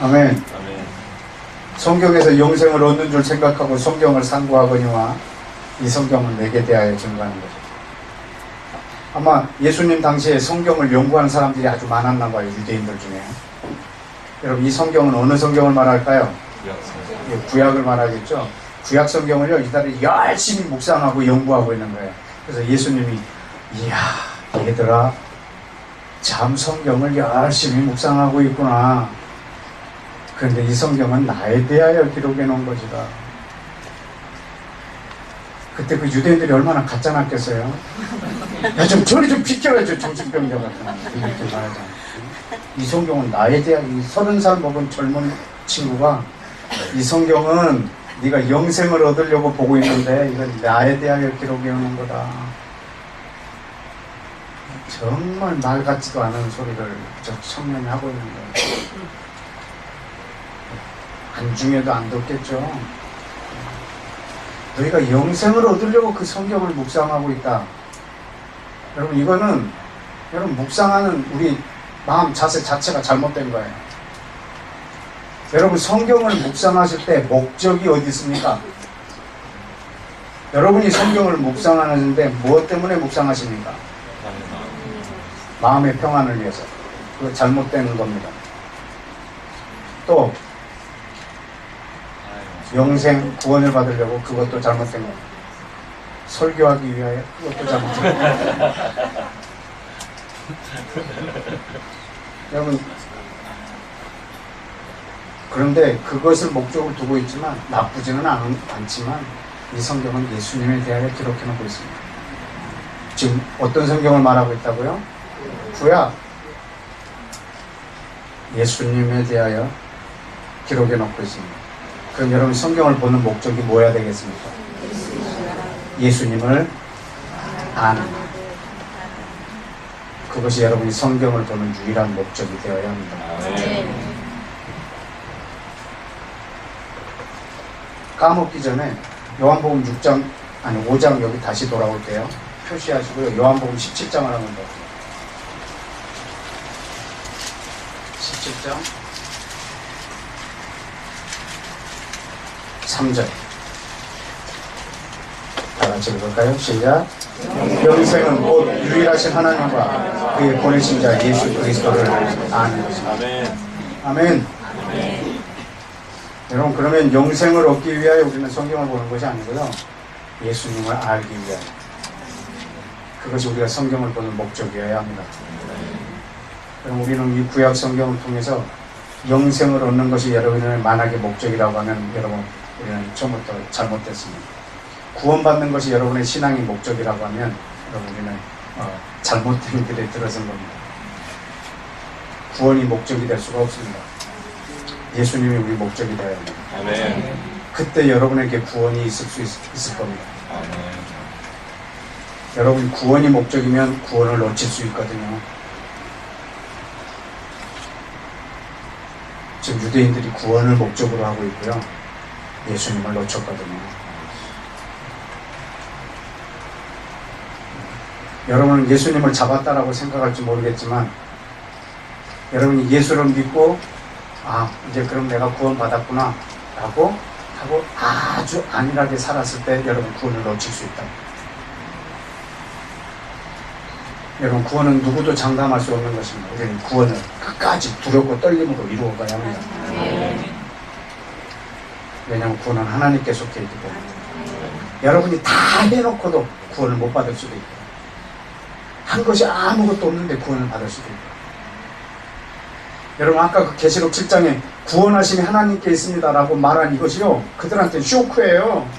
S1: 아멘. 성경에서 영생을 얻는 줄 생각하고 성경을 상고하거니와 이 성경은 내게 대하여 증거하는 거죠. 아마 예수님 당시에 성경을 연구하는 사람들이 아주 많았나 봐요. 유대인들 중에. 여러분 이 성경은 어느 성경을 말할까요? 구약을 말하겠죠. 구약 성경을요 이들이 열심히 묵상하고 연구하고 있는 거예요. 그래서 예수님이 이야 얘들아 참 성경을 열심히 묵상하고 있구나. 그런데 이 성경은 나에 대하여 기록해 놓은 것이다. 그때 그 유대인들이 얼마나 가짜 놨겠어요. 야 좀 저리 좀 비켜야죠. 정신병자 같은 이렇게 말하잖아요. 이 성경은 나에 대한 이 30살 먹은 젊은 친구가 이 성경은 네가 영생을 얻으려고 보고 있는데 이건 나에 대하여 기록해 놓은 거다. 정말 말 같지도 않은 소리를 저 청년이 하고 있는 거예요. 안중에도 안 듣겠죠. 너희가 영생을 얻으려고 그 성경을 묵상하고 있다. 여러분 이거는 여러분 묵상하는 우리 마음 자세 자체가 잘못된 거예요. 여러분 성경을 묵상하실 때 목적이 어디 있습니까? 여러분이 성경을 묵상하는데 무엇 때문에 묵상하십니까? 마음의 평안을 위해서. 그거 잘못된 겁니다. 또 영생 구원을 받으려고 그것도 잘못된 겁니다. 설교하기 위하여 그것도 잘못된 겁니다. 여러분 그런데 그것을 목적으로 두고 있지만 나쁘지는 않지만 이 성경은 예수님에 대하여 기록해 놓고 있습니다. 지금 어떤 성경을 말하고 있다고요? 구약 예수님에 대하여 기록해 놓고 있습니다. 그럼 여러분 성경을 보는 목적이 뭐야 되겠습니까? 예수님을 아는 그것이 여러분이 성경을 보는 유일한 목적이 되어야 합니다. 까먹기 전에 요한복음 6장 아니 5장 여기 다시 돌아올게요. 표시하시고요. 요한복음 17장을 한번 더. 17장 3절 다 같이 읽을까요? 시작. 영생은 곧 유일하신 하나님과 그의 보내신 자 예수 그리스도를 아는 것입니다. 아멘. 아멘. 여러분 그러면 영생을 얻기 위하여 우리는 성경을 보는 것이 아니고요. 예수님을 알기 위하여 그것이 우리가 성경을 보는 목적이어야 합니다. 그럼 우리는 이 구약 성경을 통해서 영생을 얻는 것이 여러분의 만약에 목적이라고 하면 여러분 우리는 처음부터 잘못됐습니다. 구원받는 것이 여러분의 신앙의 목적이라고 하면 여러분 우리는 잘못된 길에 들어선 겁니다. 구원이 목적이 될 수가 없습니다. 예수님이 우리 목적이 되어야 합니다. 아멘. 그때 여러분에게 구원이 있을 수 있을 겁니다. 아멘. 여러분 구원이 목적이면 구원을 놓칠 수 있거든요. 지금 유대인들이 구원을 목적으로 하고 있고요. 예수님을 놓쳤거든요. 여러분은 예수님을 잡았다라고 생각할지 모르겠지만 여러분이 예수를 믿고 이제 그럼 내가 구원 받았구나 라고 하고 아주 안일하게 살았을 때 여러분 구원을 놓칠 수 있다. 여러분 구원은 누구도 장담할 수 없는 것입니다. 우리는 구원을 끝까지 두렵고 떨림으로 이루어가야 합니다. 왜냐하면 구원은 하나님께 속해 있기 때문에 여러분이 다 해놓고도 구원을 못 받을 수도 있고 한 것이 아무것도 없는데 구원을 받을 수도 있고 여러분 아까 그 계시록 7장에 구원하심이 하나님께 있습니다 라고 말한 이것이요 그들한테는 쇼크예요.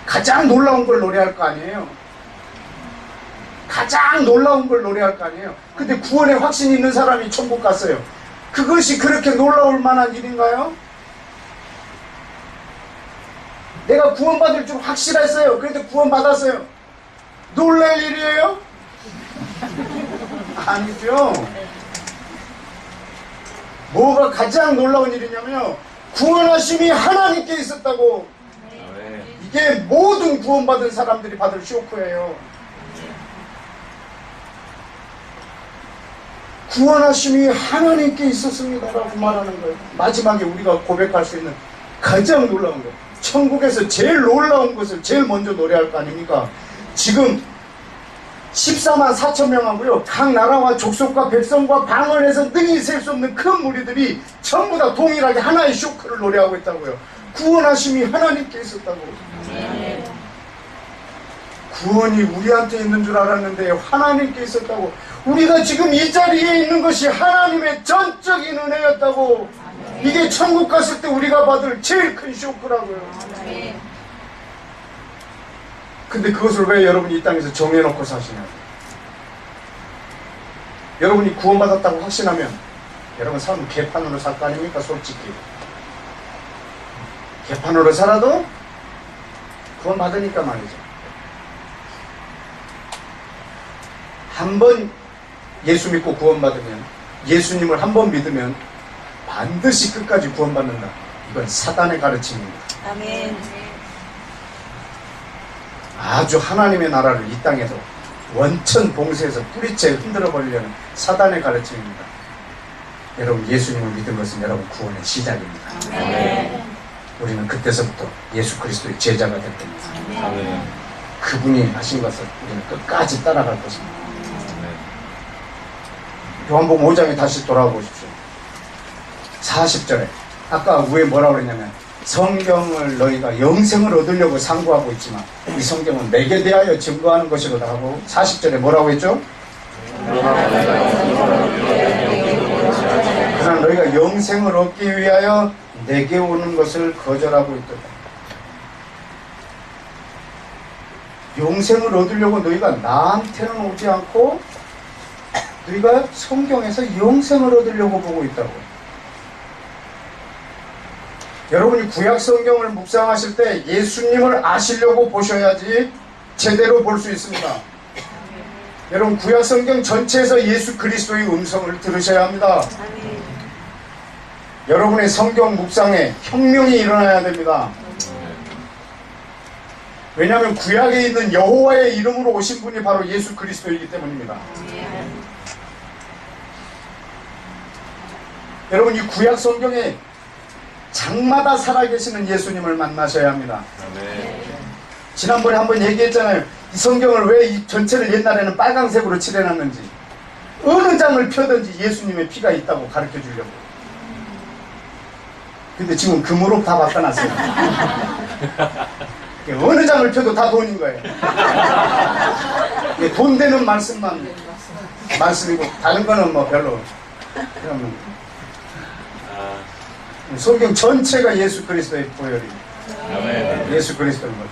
S1: 가장 놀라운 걸 노래할 거 아니에요. 가장 놀라운 걸 노래할 거 아니에요. 근데 구원에 확신이 있는 사람이 천국 갔어요. 그것이 그렇게 놀라울 만한 일인가요? 내가 구원받을 줄 확실했어요. 그런데 구원받았어요. 놀랄 일이에요? 아니죠. 뭐가 가장 놀라운 일이냐면요, 구원하심이 하나님께 있었다고. 이게 모든 구원받은 사람들이 받을 쇼크예요. 구원하심이 하나님께 있었습니다라고 말하는 거예요. 마지막에 우리가 고백할 수 있는 가장 놀라운 거, 천국에서 제일 놀라운 것을 제일 먼저 노래할 거 아닙니까? 지금 14만 4천 명하고요, 각 나라와 족속과 백성과 방언에서 능히 셀 수 없는 큰 무리들이 전부 다 동일하게 하나의 쇼크를 노래하고 있다고요. 구원하심이 하나님께 있었다고. 구원이 우리한테 있는 줄 알았는데 하나님께 있었다고. 우리가 지금 이 자리에 있는 것이 하나님의 전적인 은혜였다고. 이게 천국 갔을 때 우리가 받을 제일 큰 쇼크라고요. 근데 그것을 왜 여러분이 이 땅에서 정해놓고 사시냐고. 여러분이 구원받았다고 확신하면 여러분 삶은 개판으로 살 거 아닙니까? 솔직히 개판으로 살아도 구원받으니까 말이죠. 한번 예수 믿고 구원받으면, 예수님을 한 번 믿으면 반드시 끝까지 구원받는다. 이건 사단의 가르침입니다.
S2: 아멘.
S1: 아주 하나님의 나라를 이 땅에서 원천 봉쇄해서 뿌리째 흔들어 버리려는 사단의 가르침입니다. 여러분, 예수님을 믿은 것은 여러분 구원의 시작입니다.
S2: 아멘.
S1: 우리는 그때서부터 예수 그리스도의 제자가 될 겁니다.
S2: 아멘.
S1: 그분이 하신 것을 우리는 끝까지 따라갈 것입니다. 요한복음 5장에 다시 돌아와 보십시오. 40절에 아까 위에 뭐라고 그랬냐면, 성경을 너희가 영생을 얻으려고 상고하고 있지만 이 성경은 내게 대하여 증거하는 것이로다 하고, 40절에 뭐라고 했죠? 그러나 너희가 영생을 얻기 위하여 내게 오는 것을 거절하고 있도다. 영생을 얻으려고 너희가 나한테는 오지 않고 너희가 성경에서 영생을 얻으려고 보고 있다고. 여러분이 구약 성경을 묵상하실 때 예수님을 아시려고 보셔야지 제대로 볼 수 있습니다. 여러분, 구약 성경 전체에서 예수 그리스도의 음성을 들으셔야 합니다. 여러분의 성경 묵상에 혁명이 일어나야 됩니다. 왜냐하면 구약에 있는 여호와의 이름으로 오신 분이 바로 예수 그리스도이기 때문입니다. 여러분, 이 구약 성경에 장마다 살아계시는 예수님을 만나셔야 합니다. 지난번에 한번 얘기했잖아요. 이 성경을 왜 이 전체를 옛날에는 빨강색으로 칠해놨는지, 어느 장을 펴든지 예수님의 피가 있다고 가르쳐 주려고. 근데 지금 금으로 다 바꿔놨어요. 어느 장을 펴도 다 돈인 거예요. 돈 되는 말씀만 말씀이고 다른 거는 뭐 별로. 그러면 성경 전체가 예수 그리스도의 보혈입니다. 예수 그리스도인 거죠.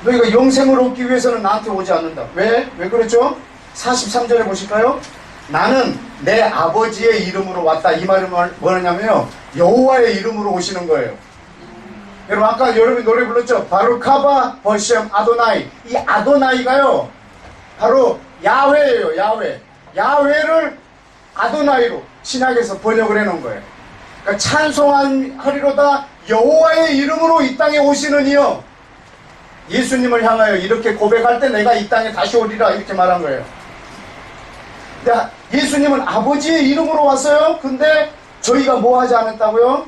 S1: 너희가 영생을 얻기 위해서는 나한테 오지 않는다. 왜? 왜 그랬죠? 43절에 보실까요? 나는 내 아버지의 이름으로 왔다. 이 말은 뭐냐면요, 여호와의 이름으로 오시는 거예요. 여러분, 아까 여러분이 노래 불렀죠? 바루카바 버시엄 아도나이. 이 아도나이가요, 바로 야훼예요. 야훼. 야훼를 아도나이로 신약에서 번역을 해놓은 거예요. 그러니까 찬송하리로다 여호와의 이름으로 이 땅에 오시는 이여. 예수님을 향하여 이렇게 고백할 때 내가 이 땅에 다시 오리라, 이렇게 말한 거예요. 근데 예수님은 아버지의 이름으로 왔어요. 근데 저희가 뭐 하지 않았다고요?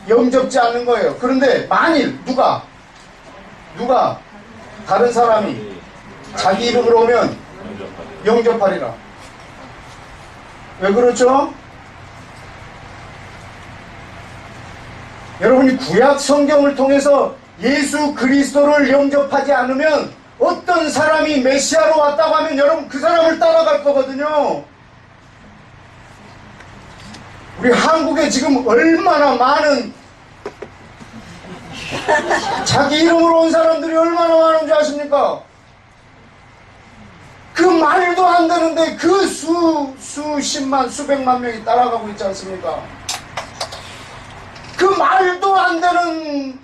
S1: 영접지 않는 거예요. 그런데 만일 누가 다른 사람이 자기 이름으로 오면 영접하리라. 왜 그렇죠? 여러분이 구약 성경을 통해서 예수 그리스도를 영접하지 않으면 어떤 사람이 메시아로 왔다고 하면 여러분 그 사람을 따라갈 거거든요. 우리 한국에 지금 얼마나 많은 자기 이름으로 온 사람들이 얼마나 많은지 아십니까? 그 말도 안 되는데 그 수십만 수백만 명이 따라가고 있지 않습니까? 그 말도 안 되는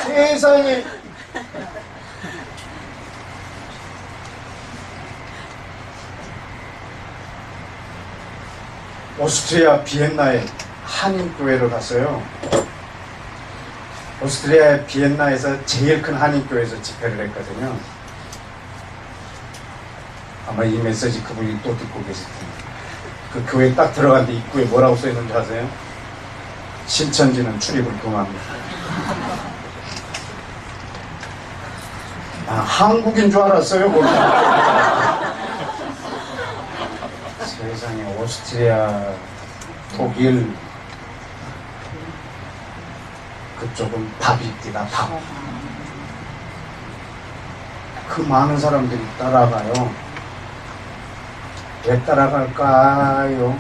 S1: 세상에. 오스트리아 비엔나에 한인교회를 갔어요. 오스트리아 비엔나에서 제일 큰 한인교회에서 집회를 했거든요. 아마 이 메시지 그분이 또 듣고 계실 텐데, 그 교회 딱 들어갔는데 입구에 뭐라고 써있는 줄 아세요? 신천지는 출입을 금합니다. 아, 한국인 줄 알았어요. 세상에, 오스트리아, 독일 그쪽은 밥입니다. 밥. 그 많은 사람들이 따라가요. 왜 따라갈까요?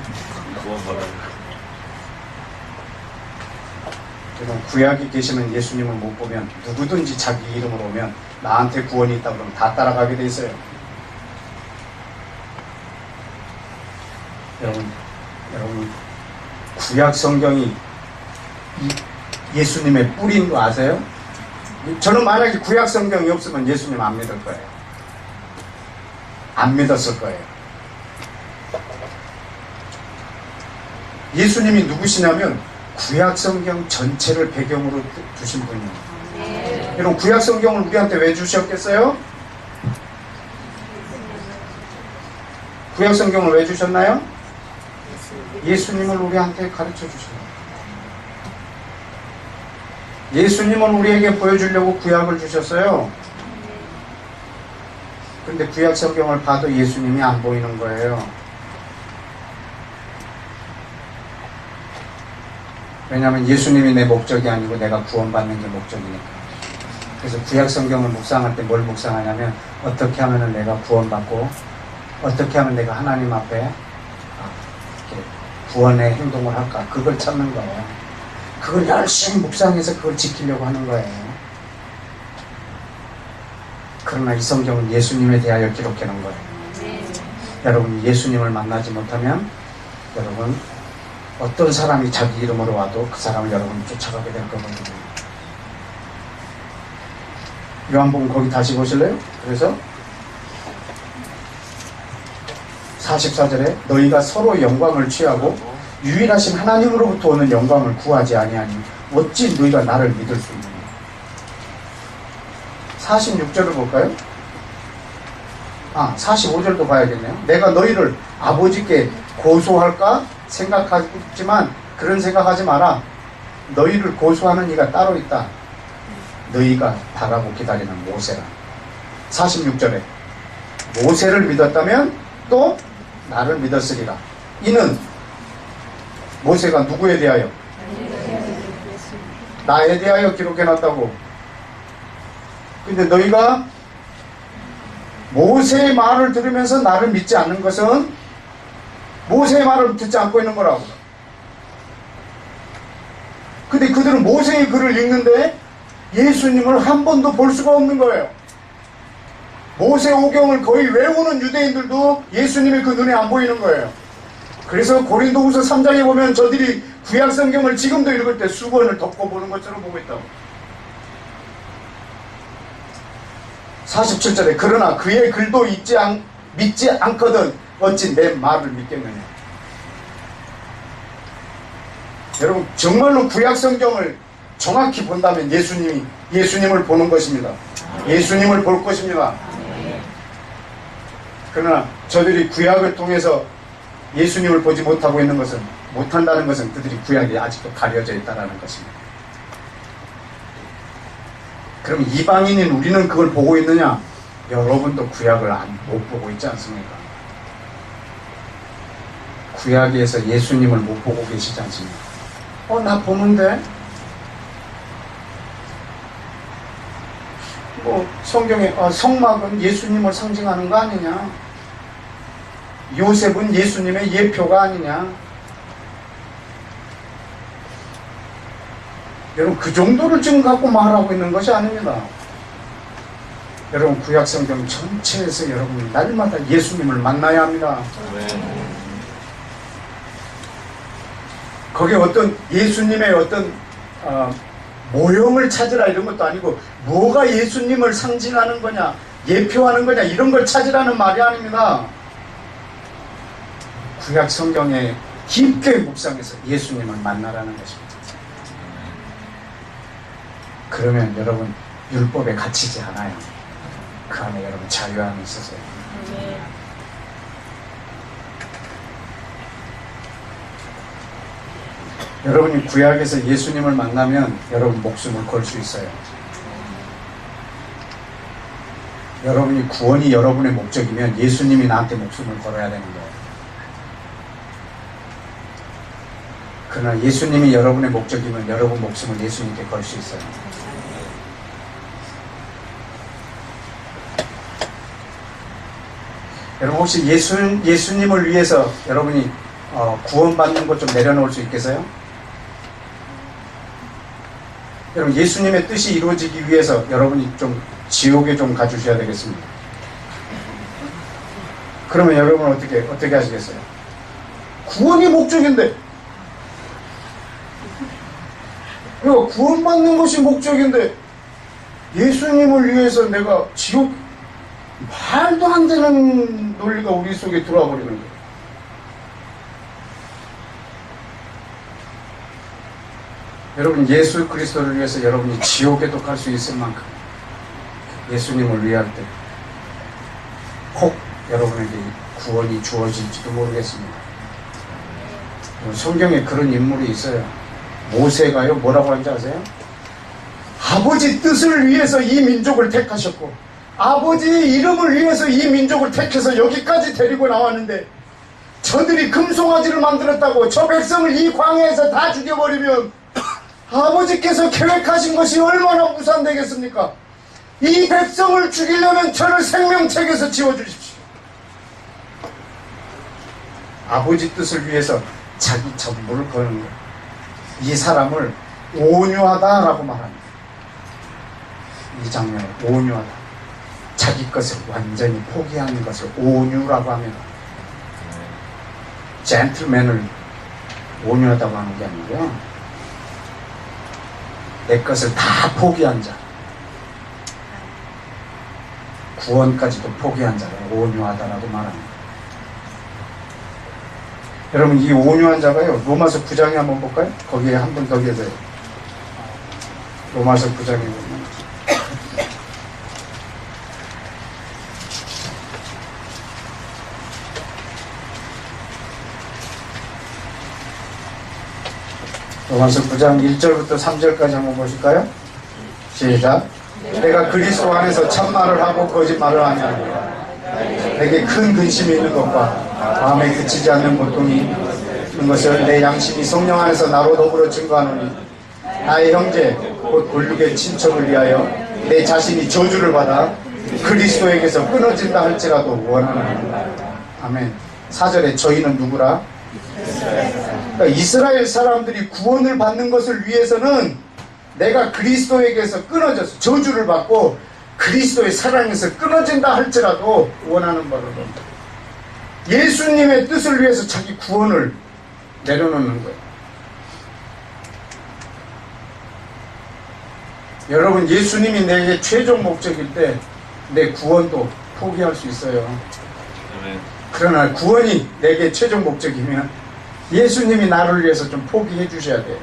S1: 구약에 계시는 예수님을 못 보면 누구든지 자기 이름으로 오면 나한테 구원이 있다 그러면 다 따라가게 돼 있어요. 여러분 구약 성경이 예수님의 뿌리인 거 아세요? 저는 만약에 구약 성경이 없으면 예수님 안 믿을 거예요. 안 믿었을 거예요. 예수님이 누구시냐면 구약 성경 전체를 배경으로 두신 분이에요. 여러분 구약 성경을 우리한테 왜 주셨겠어요? 구약 성경을 왜 주셨나요? 예수님을 우리한테 가르쳐 주셔요. 예수님을 우리에게 보여주려고 구약을 주셨어요. 근데 구약 성경을 봐도 예수님이 안 보이는 거예요. 왜냐하면 예수님이 내 목적이 아니고 내가 구원받는 게 목적이니까. 그래서 구약 성경을 묵상할 때 뭘 묵상하냐면 어떻게 하면 내가 구원받고 어떻게 하면 내가 하나님 앞에 이렇게 구원의 행동을 할까, 그걸 찾는 거예요. 그걸 열심히 묵상해서 그걸 지키려고 하는 거예요. 그러나 이 성경은 예수님에 대하여 기록해 놓은 거예요. 여러분 예수님을 만나지 못하면 여러분 어떤 사람이 자기 이름으로 와도 그 사람을 여러분 쫓아가게 될 거거든요. 요한복음 거기 다시 보실래요? 그래서 44절에 너희가 서로 영광을 취하고 유일하신 하나님으로부터 오는 영광을 구하지 아니하니 어찌 너희가 나를 믿을 수 있느냐. 46절을 볼까요? 45절도 봐야겠네요. 내가 너희를 아버지께 고소할까 생각하지만 그런 생각하지 마라. 너희를 고소하는 이가 따로 있다. 너희가 바라고 기다리는 모세라. 46절에 모세를 믿었다면 또 나를 믿었으리라. 이는 모세가 누구에 대하여? 나에 대하여 기록해놨다고. 근데 너희가 모세의 말을 들으면서 나를 믿지 않는 것은 모세의 말을 듣지 않고 있는 거라고. 근데 그들은 모세의 글을 읽는데 예수님을 한 번도 볼 수가 없는 거예요. 모세 오경을 거의 외우는 유대인들도 예수님이 그 눈에 안 보이는 거예요. 그래서 고린도후서 3장에 보면 저들이 구약 성경을 지금도 읽을 때 수건을 덮고 보는 것처럼 보고 있다고. 47절에 그러나 그의 글도 믿지 않거든 어찌 내 말을 믿겠느냐. 여러분 정말로 구약 성경을 정확히 본다면 예수님을 보는 것입니다. 예수님을 볼 것입니다. 그러나 저들이 구약을 통해서 예수님을 보지 못한다는 것은 그들이 구약이 아직도 가려져 있다는 것입니다. 그럼 이방인인 우리는 그걸 보고 있느냐? 여러분도 구약을 못 보고 있지 않습니까? 구약에서 예수님을 못 보고 계시지 않습니까? 나 보는데? 성경에 성막은 예수님을 상징하는 거 아니냐? 요셉은 예수님의 예표가 아니냐? 여러분 그 정도를 지금 갖고 말하고 있는 것이 아닙니다. 여러분 구약 성경 전체에서 여러분 날마다 예수님을 만나야 합니다. 거기에 어떤 예수님의 어떤 모형을 찾으라 이런 것도 아니고 뭐가 예수님을 상징하는 거냐 예표하는 거냐 이런 걸 찾으라는 말이 아닙니다. 구약 성경에 깊게 묵상해서 예수님을 만나라는 것입니다. 그러면 여러분 율법에 갇히지 않아요. 그 안에 여러분 자유함이 있으세요. 여러분이 구약에서 예수님을 만나면 여러분 목숨을 걸 수 있어요. 여러분이 구원이 여러분의 목적이면 예수님이 나한테 목숨을 걸어야 되는 거예요. 그러나 예수님이 여러분의 목적이면 여러분 목숨을 예수님께 걸 수 있어요. 여러분 혹시 예수님을 위해서 여러분이 구원받는 것 좀 내려놓을 수 있겠어요? 여러분 예수님의 뜻이 이루어지기 위해서 여러분이 좀 지옥에 좀 가주셔야 되겠습니다. 그러면 여러분 어떻게 하시겠어요? 구원이 목적인데, 그리고 구원받는 것이 목적인데 예수님을 위해서 내가 지옥, 말도 안 되는 논리가 우리 속에 들어와 버리는 거예요. 여러분 예수 그리스도를 위해서 여러분이 지옥에도 갈 수 있을 만큼 예수님을 위할 때 꼭 여러분에게 구원이 주어질지도 모르겠습니다. 성경에 그런 인물이 있어요. 모세가요 뭐라고 하는지 아세요? 아버지 뜻을 위해서 이 민족을 택하셨고 아버지의 이름을 위해서 이 민족을 택해서 여기까지 데리고 나왔는데 저들이 금송아지를 만들었다고 저 백성을 이 광야에서 다 죽여버리면 아버지께서 계획하신 것이 얼마나 무산되겠습니까? 이 백성을 죽이려면 저를 생명책에서 지워주십시오. 아버지 뜻을 위해서 자기 전부를 거는 거예요. 이 사람을 온유하다라고 말합니다. 이 장면을 온유하다. 자기 것을 완전히 포기하는 것을 온유라고 합니다. 젠틀맨을 온유하다고 하는 게 아니고요. 내 것을 다 포기한 자, 구원까지도 포기한 자를 온유하다라고 말합니다. 여러분 이 온유한 자가요 로마서 9장에 한번 볼까요? 거기에 한 번 더 계세요. 로마서 9장에 보면 로마서 9장 1절부터 3절까지 한번 보실까요? 시작. 내가 그리스도 안에서 참말을 하고 거짓말을 하냐. 내게 큰 근심이 있는 것과 마음에 그치지 않는 고통이 있는 것을 내 양심이 성령 안에서 나로 더불어 증거하노니 나의 형제 곧 골육의 친척을 위하여 내 자신이 저주를 받아 그리스도에게서 끊어진다 할지라도 원하노니. 아멘. 4절에 저희는 누구라? 그러니까 이스라엘 사람들이 구원을 받는 것을 위해서는 내가 그리스도에게서 끊어져서 저주를 받고 그리스도의 사랑에서 끊어진다 할지라도 원하는 바로 예수님의 뜻을 위해서 자기 구원을 내려놓는 거예요. 여러분 예수님이 내게 최종 목적일 때 내 구원도 포기할 수 있어요. 그러나 구원이 내게 최종 목적이면 예수님이 나를 위해서 좀 포기해 주셔야 돼요.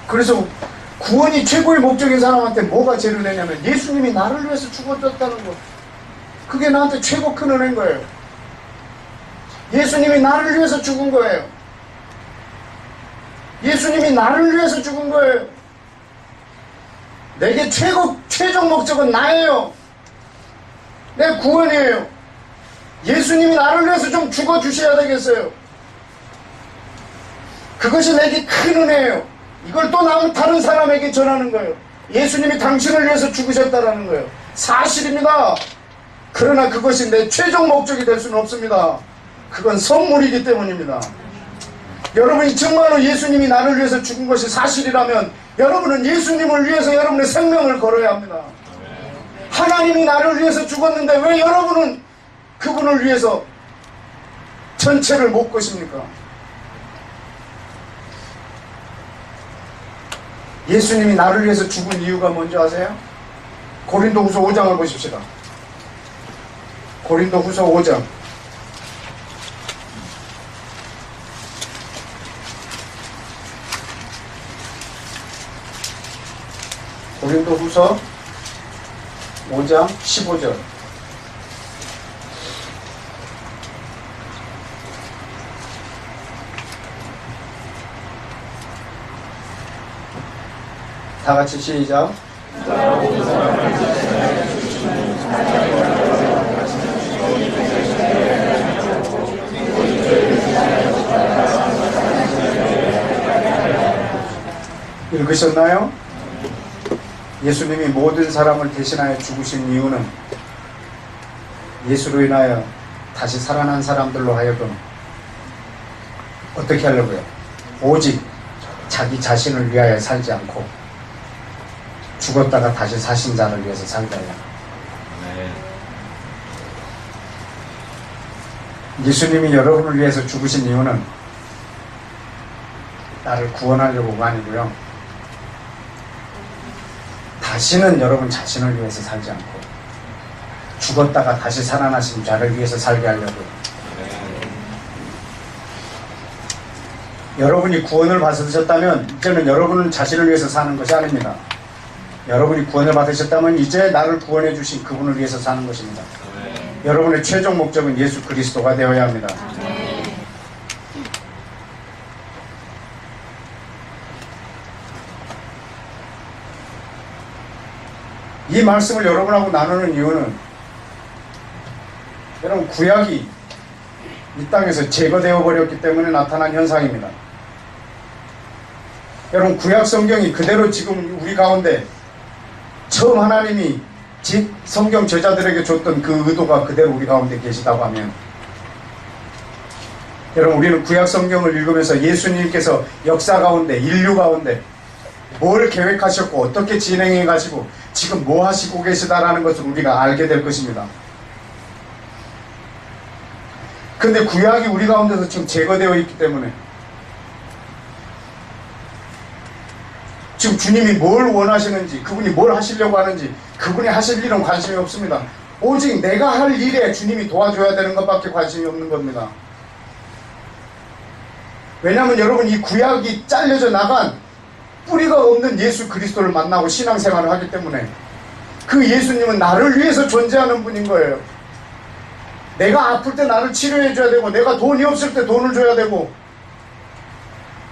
S1: 그래서 구원이 최고의 목적인 사람한테 뭐가 제일 은혜냐면 예수님이 나를 위해서 죽어졌다는 거. 그게 나한테 최고 큰 은혜인 거예요. 예수님이 나를 위해서 죽은 거예요. 예수님이 나를 위해서 죽은 거예요. 내게 최종 목적은 나예요. 내 구원이에요. 예수님이 나를 위해서 좀 죽어주셔야 되겠어요. 그것이 내게 큰 은혜예요. 이걸 또 다른 사람에게 전하는 거예요. 예수님이 당신을 위해서 죽으셨다라는 거예요. 사실입니다. 그러나 그것이 내 최종 목적이 될 수는 없습니다. 그건 선물이기 때문입니다. 여러분이 정말로 예수님이 나를 위해서 죽은 것이 사실이라면 여러분은 예수님을 위해서 여러분의 생명을 걸어야 합니다. 하나님이 나를 위해서 죽었는데 왜 여러분은 그분을 위해서 전체를 못 것입니까? 예수님이 나를 위해서 죽은 이유가 뭔지 아세요? 고린도후서 5장을 보십시다. 고린도후서 5장 고린도후서 5장 15절. 다 같이 시작. 읽으셨나요? 예수님이 모든 사람을 대신하여 죽으신 이유는 예수로 인하여 다시 살아난 사람들로 하여금 어떻게 하려고요? 오직 자기 자신을 위하여 살지 않고 죽었다가 다시 사신 자를 위해서 살게 하려고. 예수님이 여러분을 위해서 죽으신 이유는 나를 구원하려고가 아니고요, 다시는 여러분 자신을 위해서 살지 않고 죽었다가 다시 살아나신 자를 위해서 살게 하려고요. 여러분이 구원을 받으셨다면 이제는 여러분은 자신을 위해서 사는 것이 아닙니다. 여러분이 구원을 받으셨다면 이제 나를 구원해 주신 그분을 위해서 사는 것입니다. 여러분의 최종 목적은 예수 그리스도가 되어야 합니다. 이 말씀을 여러분하고 나누는 이유는, 여러분, 구약이 이 땅에서 제거되어 버렸기 때문에 나타난 현상입니다. 여러분, 구약 성경이 그대로 지금 우리 가운데 처음 하나님이 성경 저자들에게 줬던 그 의도가 그대로 우리 가운데 계시다고 하면, 여러분, 우리는 구약 성경을 읽으면서 예수님께서 역사 가운데, 인류 가운데 뭘 계획하셨고 어떻게 진행해 가시고 지금 뭐 하시고 계시다라는 것을 우리가 알게 될 것입니다. 근데 구약이 우리 가운데서 지금 제거되어 있기 때문에 지금 주님이 뭘 원하시는지, 그분이 뭘 하시려고 하는지, 그분이 하실 일은 관심이 없습니다. 오직 내가 할 일에 주님이 도와줘야 되는 것밖에 관심이 없는 겁니다. 왜냐하면 여러분, 이 구약이 잘려져 나간 뿌리가 없는 예수 그리스도를 만나고 신앙생활을 하기 때문에 그 예수님은 나를 위해서 존재하는 분인 거예요. 내가 아플 때 나를 치료해 줘야 되고, 내가 돈이 없을 때 돈을 줘야 되고,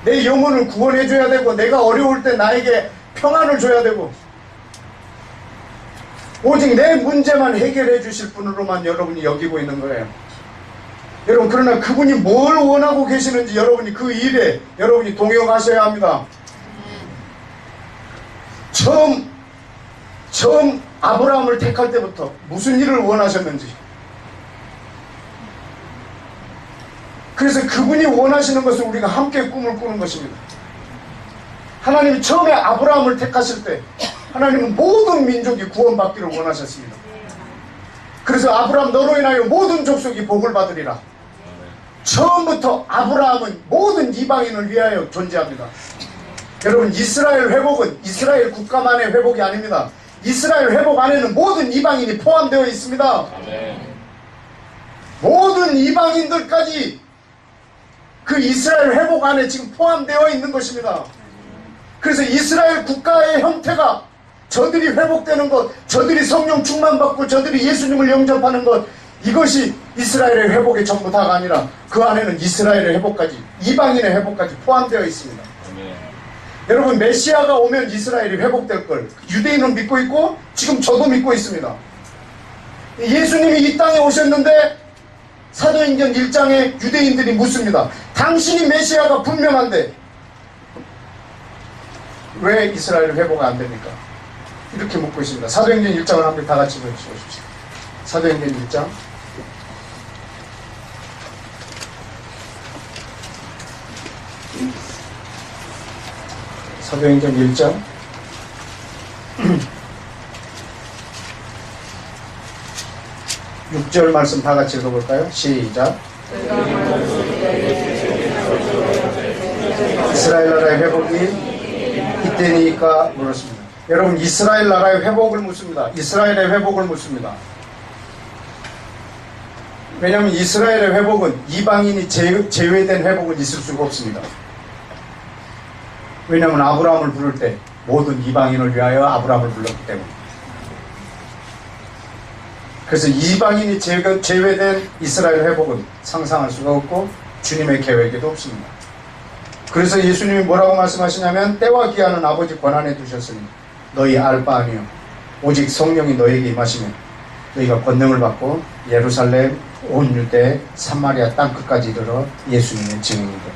S1: 내 영혼을 구원해 줘야 되고, 내가 어려울 때 나에게 평안을 줘야 되고, 오직 내 문제만 해결해 주실 분으로만 여러분이 여기고 있는 거예요. 여러분, 그러나 그분이 뭘 원하고 계시는지 여러분이 그 일에 여러분이 동역하셔야 합니다. 처음 아브라함을 택할 때부터 무슨 일을 원하셨는지, 그래서 그분이 원하시는 것을 우리가 함께 꿈을 꾸는 것입니다. 하나님이 처음에 아브라함을 택하실 때 하나님은 모든 민족이 구원받기를 원하셨습니다. 그래서 아브라함 너로 인하여 모든 족속이 복을 받으리라. 처음부터 아브라함은 모든 이방인을 위하여 존재합니다. 여러분, 이스라엘 회복은 이스라엘 국가만의 회복이 아닙니다. 이스라엘 회복 안에는 모든 이방인이 포함되어 있습니다. 모든 이방인들까지 그 이스라엘 회복 안에 지금 포함되어 있는 것입니다. 그래서 이스라엘 국가의 형태가 저들이 회복되는 것, 저들이 성령 충만받고 저들이 예수님을 영접하는 것, 이것이 이스라엘의 회복의 전부 다가 아니라 그 안에는 이스라엘의 회복까지, 이방인의 회복까지 포함되어 있습니다. 여러분, 메시아가 오면 이스라엘이 회복될 걸 유대인은 믿고 있고 지금 저도 믿고 있습니다. 예수님이 이 땅에 오셨는데 사도행전 1장에 유대인들이 묻습니다. 당신이 메시아가 분명한데 왜 이스라엘 회복 안 됩니까? 이렇게 묻고 있습니다. 사도행전 1장을 함께 다 같이 보십시오. 사도행전 1장. 사도행전 1장 6절 말씀 다 같이 읽어볼까요? 시작. 이스라엘 나라의 회복이 이때니까 물었습니다. 여러분, 이스라엘 나라의 회복을 묻습니다. 이스라엘의 회복을 묻습니다. 왜냐하면 이스라엘의 회복은 이방인이 제외된 회복은 있을 수가 없습니다. 왜냐하면 아브라함을 부를 때 모든 이방인을 위하여 아브라함을 불렀기 때문에. 그래서 이방인이 제외된 이스라엘 회복은 상상할 수가 없고 주님의 계획에도 없습니다. 그래서 예수님이 뭐라고 말씀하시냐면 때와 기한은 아버지 권한에 두셨으니 너희 알 바 아니요 오직 성령이 너에게 임하시면 너희가 권능을 받고 예루살렘 온 유대 사마리아 땅끝까지 이르러 예수님의 증인이 된다.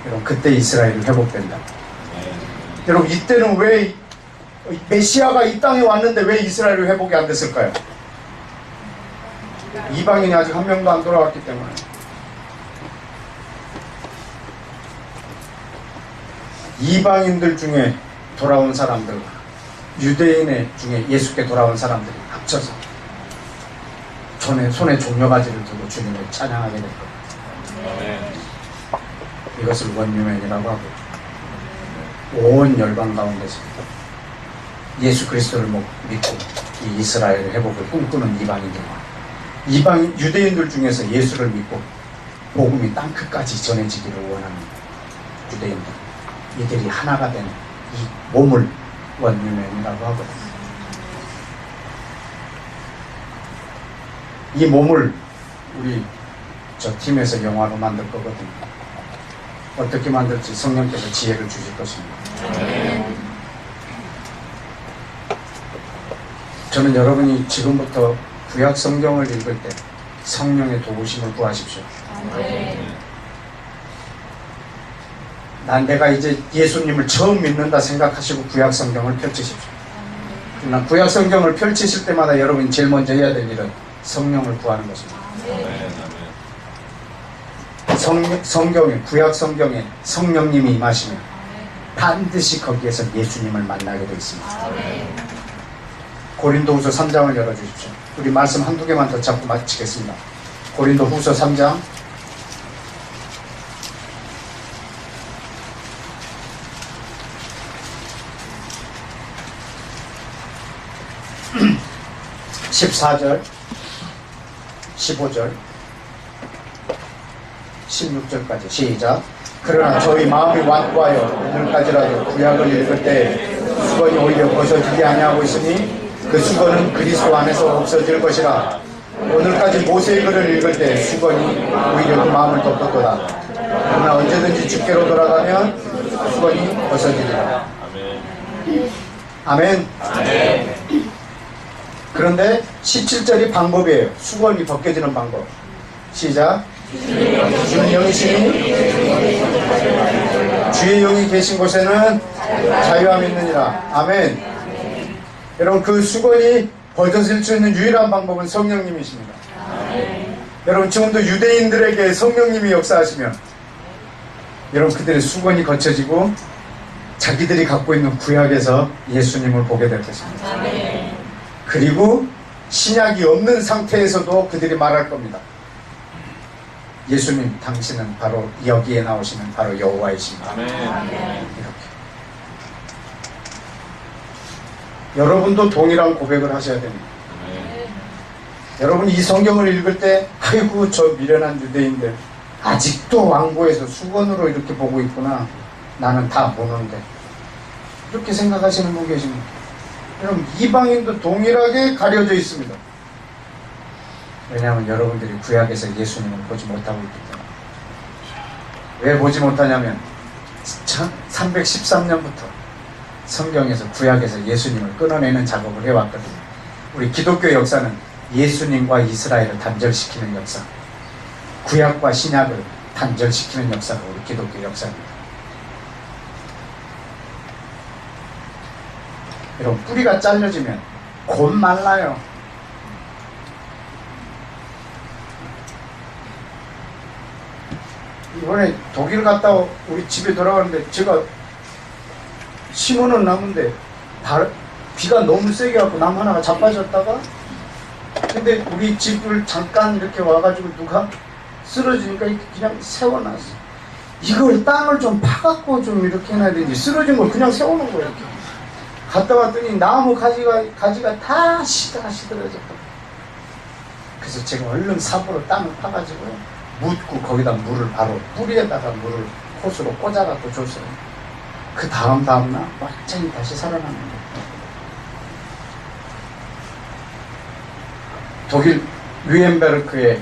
S1: 여러분 그때 이스라엘이 회복된다. 여러분 이때는 왜 메시아가 이 땅에 왔는데 왜 이스라엘이 회복이 안 됐을까요? 이방인이 아직 한 명도 안 돌아왔기 때문에. 이방인들 중에 돌아온 사람들과 유대인의 중에 예수께 돌아온 사람들이 합쳐서 손에 종려가지를 들고 주님을 찬양하게 될 겁니다. 이것을 원유맨이라고 하고 온 열방 가운데서 예수 그리스도를 믿고 이 이스라엘 회복을 꿈꾸는 이방인들과 유대인들 중에서 예수를 믿고 복음이 땅끝까지 전해지기를 원하는 유대인들, 이들이 하나가 되는 이 몸을 원유맨이라고 하거든요. 이 몸을 우리 저 팀에서 영화로 만들 거거든요. 어떻게 만들지 성령께서 지혜를 주실 것입니다. 저는 여러분이 지금부터 구약 성경을 읽을 때 성령의 도우심을 구하십시오. 내가 이제 예수님을 처음 믿는다 생각하시고 구약 성경을 펼치십시오. 그러나 구약 성경을 펼치실 때마다 여러분이 제일 먼저 해야 될 일은 성령을 구하는 것입니다. 성경에 구약 성경에 성령님이 임하시면 반드시 거기에서 예수님을 만나게 되어 있습니다. 고린도후서 3장을 열어주십시오. 우리 말씀 한두 개만 더 잡고 마치겠습니다. 고린도후서 3장 14절 15절 16절까지 시작. 그러나 저희 마음이 완고하여 오늘까지라도 구약을 읽을 때 수건이 오히려 벗어지지 아니하고 있으니 그 수건은 그리스도 안에서 없어질 것이라. 오늘까지 모세의 글을 읽을 때 수건이 오히려 그 마음을 덮었도다. 그러나 언제든지 주께로 돌아가면 수건이 벗어지리라. 아멘. 그런데 17절이 방법이에요. 수건이 벗겨지는 방법. 시작. 주의 영이 계신 곳에는 자유함이 있느니라. 아멘. 여러분 그 수건이 벗어질 수 있는 유일한 방법은 성령님이십니다. 여러분 지금도 유대인들에게 성령님이 역사하시면 여러분 그들의 수건이 거쳐지고 자기들이 갖고 있는 구약에서 예수님을 보게 될 것입니다. 그리고 신약이 없는 상태에서도 그들이 말할 겁니다. 예수님 당신은 바로 여기에 나오시는 바로 여호와이십니다. 이렇게. 여러분도 동일한 고백을 하셔야 됩니다. 여러분 이 성경을 읽을 때 아이고 저 미련한 유대인들 아직도 왕고에서 수건으로 이렇게 보고 있구나. 나는 다 보는데 이렇게 생각하시는 분 계십니다. 여러분 이방인도 동일하게 가려져 있습니다. 왜냐하면 여러분들이 구약에서 예수님을 보지 못하고 있기 때문에. 왜 보지 못하냐면 313년부터 성경에서 구약에서 예수님을 끊어내는 작업을 해왔거든요. 우리 기독교 역사는 예수님과 이스라엘을 단절시키는 역사, 구약과 신약을 단절시키는 역사가 우리 기독교 역사입니다. 여러분 뿌리가 잘려지면 곧 말라요. 이번에 독일 갔다 우리 집에 돌아가는데 제가 심어놓은 나무인데 비가 너무 세게 와서 나무 하나가 자빠졌다가 근데 우리 집을 잠깐 이렇게 와가지고 누가 쓰러지니까 그냥 세워놨어. 이걸 땅을 좀 파갖고 좀 이렇게 해놔야 되지 쓰러진 걸 그냥 세워놓은 거야. 이렇게 갔다 왔더니 나무 가지가 다 시들어졌다. 그래서 제가 얼른 삽으로 땅을 파가지고 묻고 거기다 물을 바로 뿌리에다가 물을 호스로 꽂아갖고 줬어요. 그 다음날 완전히 다시 살아나는 거예요. 독일 위엔베르크에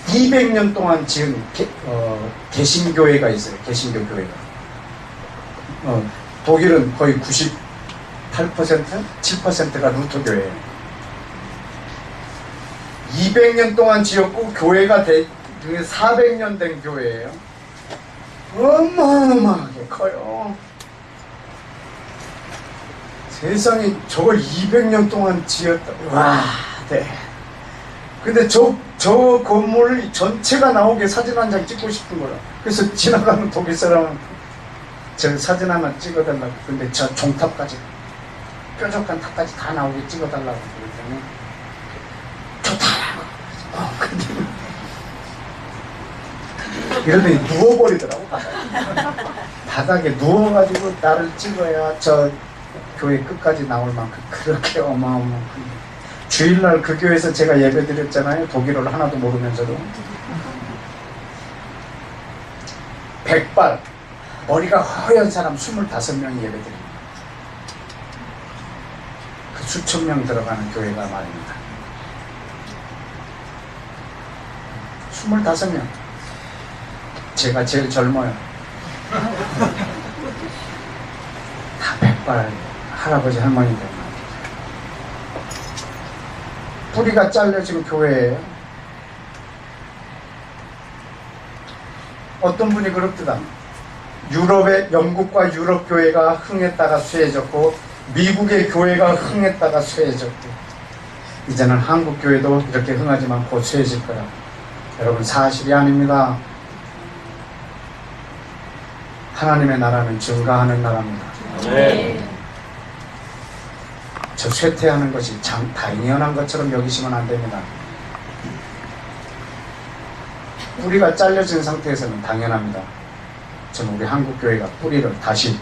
S1: 200년 동안 지은 개신교회가 있어요. 개신교 교회가. 독일은 거의 98%? 7%가 루터교회예요. 200년 동안 지었고 교회가 400년 된 교회예요. 어마어마하게 커요. 세상에 저걸 200년 동안 지었다. 와, 네. 근데 저 건물 전체가 나오게 사진 한 장 찍고 싶은 거라. 그래서 지나가는 독일 사람은 저 사진 하나 찍어달라고. 근데 저 종탑까지, 뾰족한 탑까지 다 나오게 찍어달라고 그랬더니 좋다라고. 근데 이러더니 누워버리더라고. 바닥에 누워가지고 나를 찍어야 저 교회 끝까지 나올 만큼 그렇게 어마어마한. 주일날 그 교회에서 제가 예배 드렸잖아요. 독일어를 하나도 모르면서도. 백발, 머리가 허연 사람 25명이 예배 드립니다. 그 수천 명 들어가는 교회가 말입니다. 25명. 제가 제일 젊어요. 다 백발 할아버지 할머니들. 뿌리가 잘려진 교회예요. 어떤 분이 그렇더라. 유럽의 영국과 유럽 교회가 흥했다가 쇠해졌고 미국의 교회가 흥했다가 쇠해졌고 이제는 한국 교회도 이렇게 흥하지만 곧 쇠해질 거라. 여러분 사실이 아닙니다. 하나님의 나라는 증가하는 나라입니다. 네. 저 쇠퇴하는 것이 당연한 것처럼 여기시면 안 됩니다. 뿌리가 잘려진 상태에서는 당연합니다. 저는 우리 한국교회가 뿌리를 다시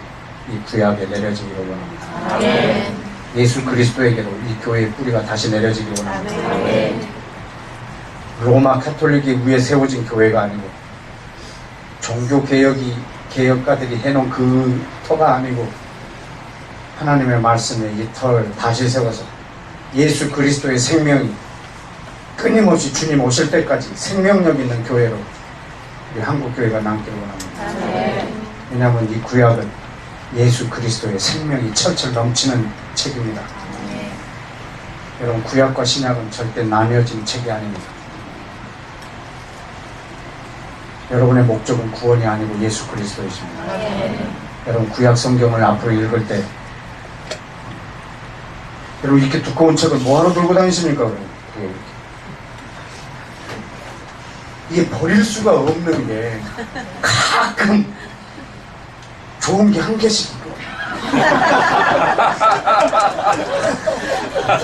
S1: 이 구약에 내려지기를 원합니다. 네. 예수 그리스도에게로 이 교회의 뿌리가 다시 내려지기를 원합니다. 네. 로마 카톨릭이 위에 세워진 교회가 아니고 종교개혁가들이 해놓은 그 터가 아니고 하나님의 말씀에 이 터를 다시 세워서 예수 그리스도의 생명이 끊임없이 주님 오실 때까지 생명력 있는 교회로 우리 한국교회가 남기를 원합니다. 네. 왜냐하면 이 구약은 예수 그리스도의 생명이 철철 넘치는 책입니다. 네. 여러분 구약과 신약은 절대 나뉘어진 책이 아닙니다. 여러분의 목적은 구원이 아니고 예수 그리스도이십니다. 네. 여러분 구약 성경을 앞으로 읽을 때 여러분 이렇게 두꺼운 책을 뭐하러 들고 다니십니까? 이게 버릴 수가 없는 게 가끔 좋은 게 한 개씩 있고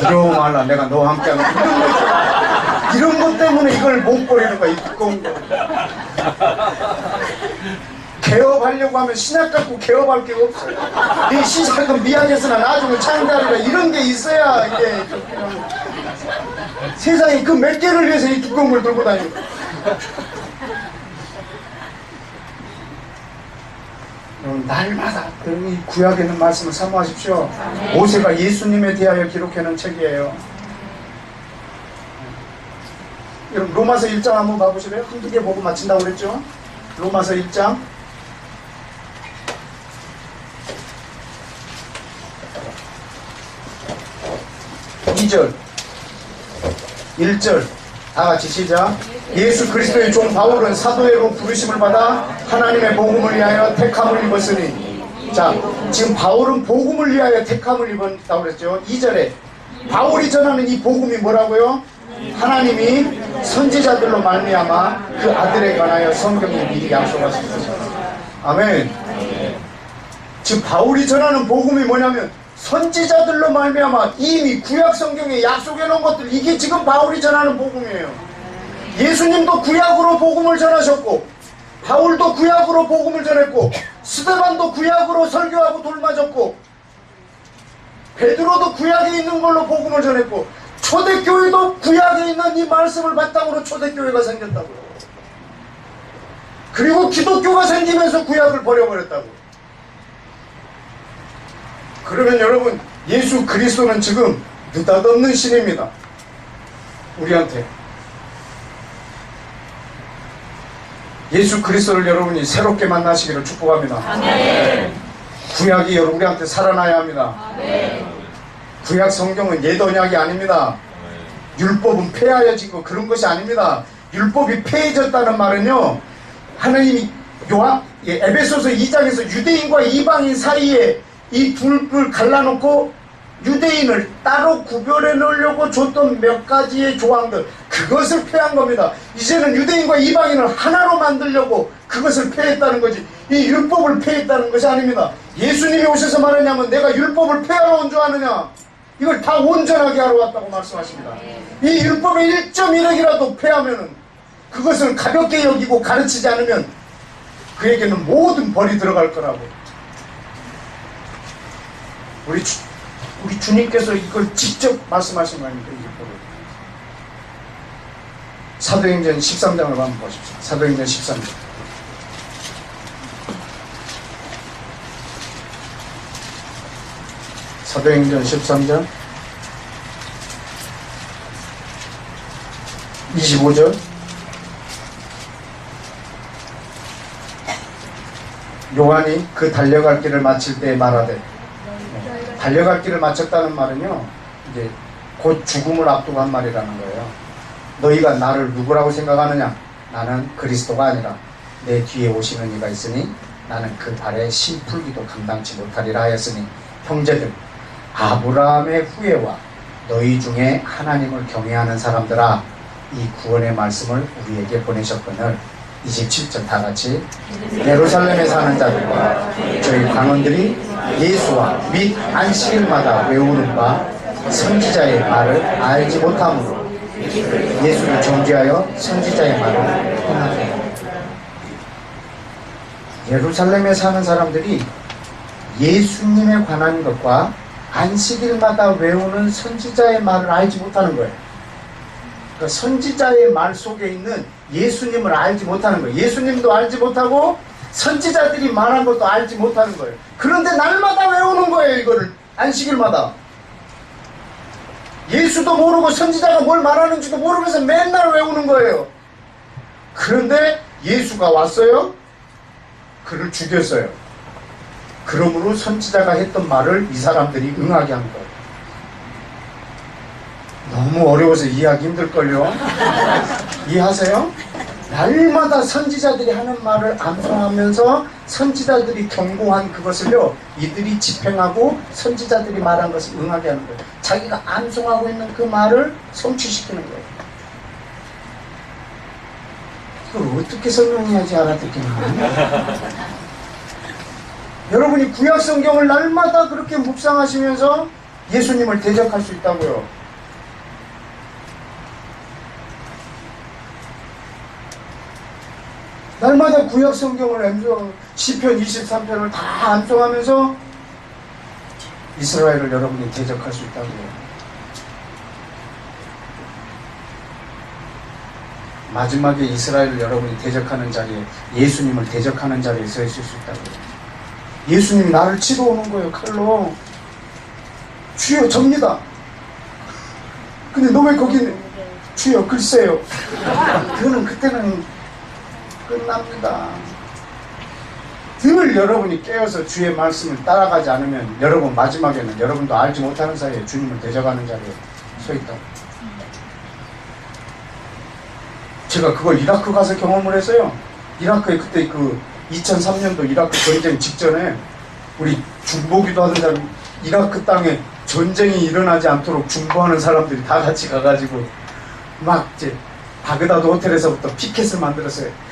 S1: 두려워 말라 내가 너와 함께하는 이런 것 때문에 이걸 못 버리는 거야. 이 두꺼운 거 개업하려고 하면 신약 갖고 개업할 게 없어요. 이 신약은 미약해서나 나중에 창대하리라 이런 게 있어야 이게 세상에 그 몇 개를 위해서 이 두꺼운 걸 들고 다니는 거예요. 날마다 이 구약에 있는 말씀을 사모하십시오. 모세가 예수님에 대하여 기록해놓은 책이에요. 여러분 로마서 1장 한번 봐보실래요? 한두 개 보고 마친다고 그랬죠? 로마서 1장 2절 1절 다같이 시작. 예수 그리스도의 종 바울은 사도의로 부르심을 받아 하나님의 복음을 위하여 택함을 입었으니. 자, 지금 바울은 복음을 위하여 택함을 입었다고 그랬죠. 2절에 바울이 전하는 이 복음이 뭐라고요? 하나님이 선지자들로 말미암아 그 아들에 관하여 성경에 미리 약속하신 것입니다. 아멘. 지금 바울이 전하는 복음이 뭐냐면 선지자들로 말미암아 이미 구약 성경에 약속해 놓은 것들, 이게 지금 바울이 전하는 복음이에요. 예수님도 구약으로 복음을 전하셨고 바울도 구약으로 복음을 전했고 스데반도 구약으로 설교하고 돌맞았고 베드로도 구약에 있는 걸로 복음을 전했고 초대교회도 구약에 있는 이 말씀을 바탕으로 초대교회가 생겼다고요. 그리고 기독교가 생기면서 구약을 버려버렸다고. 그러면 여러분, 예수 그리스도는 지금 느닷없는 신입니다. 우리한테. 예수 그리스도를 여러분이 새롭게 만나시기를 축복합니다. 아멘. 구약이 여러분 우리한테 살아나야 합니다. 아멘. 구약 성경은 옛 언약이 아닙니다. 율법은 폐하여지고 그런 것이 아닙니다. 율법이 폐해졌다는 말은요, 하나님이 에베소서 2장에서 유대인과 이방인 사이에 이 둘을 갈라놓고 유대인을 따로 구별해 놓으려고 줬던 몇 가지의 조항들, 그것을 폐한 겁니다. 이제는 유대인과 이방인을 하나로 만들려고 그것을 폐했다는 거지, 이 율법을 폐했다는 것이 아닙니다. 예수님이 오셔서 말하냐면 내가 율법을 폐하러 온 줄 아느냐, 이걸 다 온전하게 하러 왔다고 말씀하십니다. 이 율법의 1.1억이라도 폐하면은, 그것을 가볍게 여기고 가르치지 않으면 그에게는 모든 벌이 들어갈 거라고. 우리 주님께서 이걸 직접 말씀하신 거 아닙니까? 이 율법을. 사도행전 13장을 한번 보십시오. 사도행전 13장. 사도행전 13장 25절. 요한이 그 달려갈 길을 마칠 때 말하되, 달려갈 길을 마쳤다는 말은요, 이제 곧 죽음을 앞두고 한 말이라는 거예요. 너희가 나를 누구라고 생각하느냐? 나는 그리스도가 아니라 내 뒤에 오시는 이가 있으니 나는 그 발에 심 풀기도 감당치 못하리라 하였으니, 형제들, 아브라함의 후예와 너희 중에 하나님을 경외하는 사람들아, 이 구원의 말씀을 우리에게 보내셨거늘. 27절 다 같이. 예루살렘에 사는 자들과 저희 강원들이 예수와 및 안식일마다 외우는 바 선지자의 말을 알지 못함으로 예수를 정죄하여 선지자의 말을 떠나게. 예루살렘에 사는 사람들이 예수님에 관한 것과 안식일마다 외우는 선지자의 말을 알지 못하는 거예요. 그러니까 선지자의 말 속에 있는 예수님을 알지 못하는 거예요. 예수님도 알지 못하고 선지자들이 말한 것도 알지 못하는 거예요. 그런데 날마다 외우는 거예요. 이거를 안식일마다. 예수도 모르고 선지자가 뭘 말하는지도 모르면서 맨날 외우는 거예요. 그런데 예수가 왔어요. 그를 죽였어요. 그러므로 선지자가 했던 말을 이 사람들이 응하게 한 거예요. 너무 어려워서 이해하기 힘들걸요. 이해하세요? 날마다 선지자들이 하는 말을 암송하면서 선지자들이 경고한 그것을요, 이들이 집행하고 선지자들이 말한 것을 응하게 하는 거예요. 자기가 암송하고 있는 그 말을 성취시키는 거예요. 이걸 어떻게 설명해야지 알아듣겠나? 여러분이 구약 성경을 날마다 그렇게 묵상하시면서 예수님을 대적할 수 있다고요. 날마다 구약 성경을 암송, 시편 23편을 다 암송하면서 이스라엘을 여러분이 대적할 수 있다고요. 마지막에 이스라엘을 여러분이 대적하는 자리에, 예수님을 대적하는 자리에 서 있을 수 있다고요. 예수님이 나를 치러 오는 거예요, 칼로. 주여, 접니다. 근데 너 왜 거기 있는? 주여, 글쎄요. 그때는 끝납니다. 늘 여러분이 깨어서 주의 말씀을 따라가지 않으면 여러분 마지막에는 여러분도 알지 못하는 사이에 주님을 대적하는 자리에 서 있다. 제가 그걸 이라크 가서 경험을 했어요. 이라크에 그때 2003년도 이라크 전쟁 직전에 우리 중보기도 하는 사람, 이라크 땅에 전쟁이 일어나지 않도록 중보하는 사람들이 다 같이 가가지고 막 이제 바그다드 호텔에서부터 피켓을 만들었어요.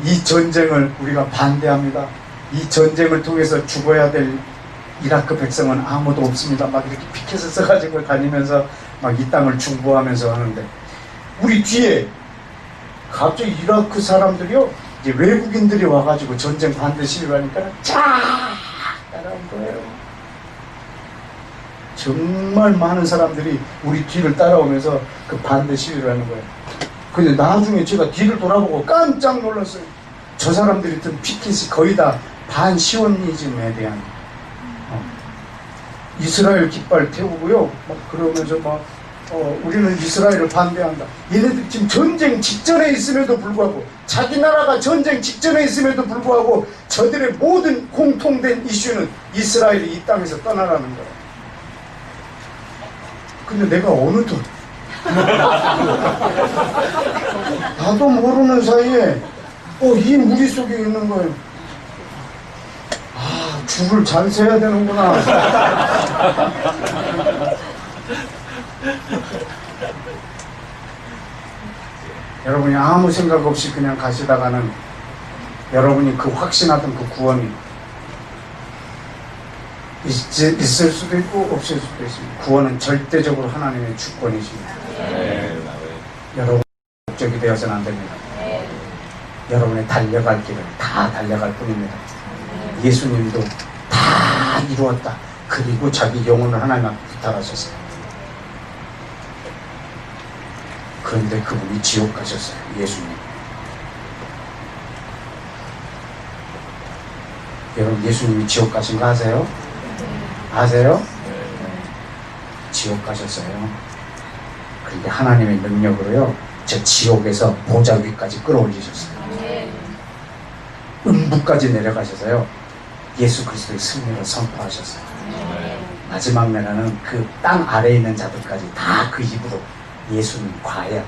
S1: 이 전쟁을 우리가 반대합니다. 이 전쟁을 통해서 죽어야 될 이라크 백성은 아무도 없습니다. 막 이렇게 피켓을 써가지고 다니면서 막 이 땅을 중보하면서 하는데, 우리 뒤에 갑자기 이라크 사람들이요, 이제 외국인들이 와가지고 전쟁 반대 시위를 하니까 쫙 따라온 거예요. 정말 많은 사람들이 우리 뒤를 따라오면서 그 반대 시위를 하는 거예요. 근데 나중에 제가 뒤를 돌아보고 깜짝 놀랐어요. 저 사람들이 든 피켓이 거의 다 반시오니즘에 대한 이스라엘 깃발 태우고요. 막 그러면서 막 우리는 이스라엘을 반대한다. 얘네들 지금 전쟁 직전에 있음에도 불구하고, 자기 나라가 전쟁 직전에 있음에도 불구하고 저들의 모든 공통된 이슈는 이스라엘이 이 땅에서 떠나라는 거예요. 근데 내가 어느 돈 나도 모르는 사이에 이 무리 속에 있는 거예요. 아, 줄을 잘 세야 되는구나. 여러분이 아무 생각 없이 그냥 가시다가는 여러분이 그 확신하던 그 구원이 있을 수도 있고 없을 수도 있습니다. 구원은 절대적으로 하나님의 주권이십니다. 여러분 목적이 되어서는 안 됩니다. 여러분의 달려갈 길은 다 달려갈 뿐입니다. 예수님도 다 이루었다. 그리고 자기 영혼을 하나님 앞에 부탁하셨어요. 그런데 그분이 지옥 가셨어요. 예수님. 여러분 예수님이 지옥 가신 거 아세요? 아세요? 지옥 가셨어요. 그런데 하나님의 능력으로요, 저 지옥에서 보좌 위까지 끌어올리셨어요. 음부까지 내려가셔서요, 예수 그리스도의 승리를 선포하셨어요. 마지막 날에는 그 땅 아래에 있는 자들까지 다 그 입으로 예수님 과연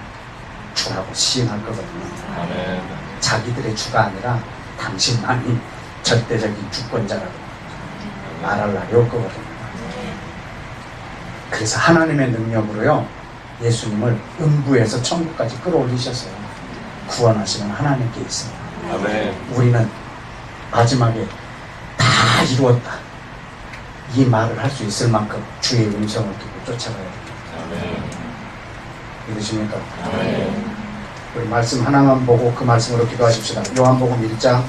S1: 주라고 시인할 거거든요. 자기들의 주가 아니라 당신만이 절대적인 주권자라고 말할 날이 올 거거든요. 그래서 하나님의 능력으로요, 예수님을 음부에서 천국까지 끌어올리셨어요. 구원하시는 하나님께 있습니다. 우리는 마지막에 다 이루었다, 이 말을 할 수 있을 만큼 주의 음성을 듣고 쫓아가야 됩니다. 믿으십니까? 우리 말씀 하나만 보고 그 말씀으로 기도하십시다. 요한복음 1장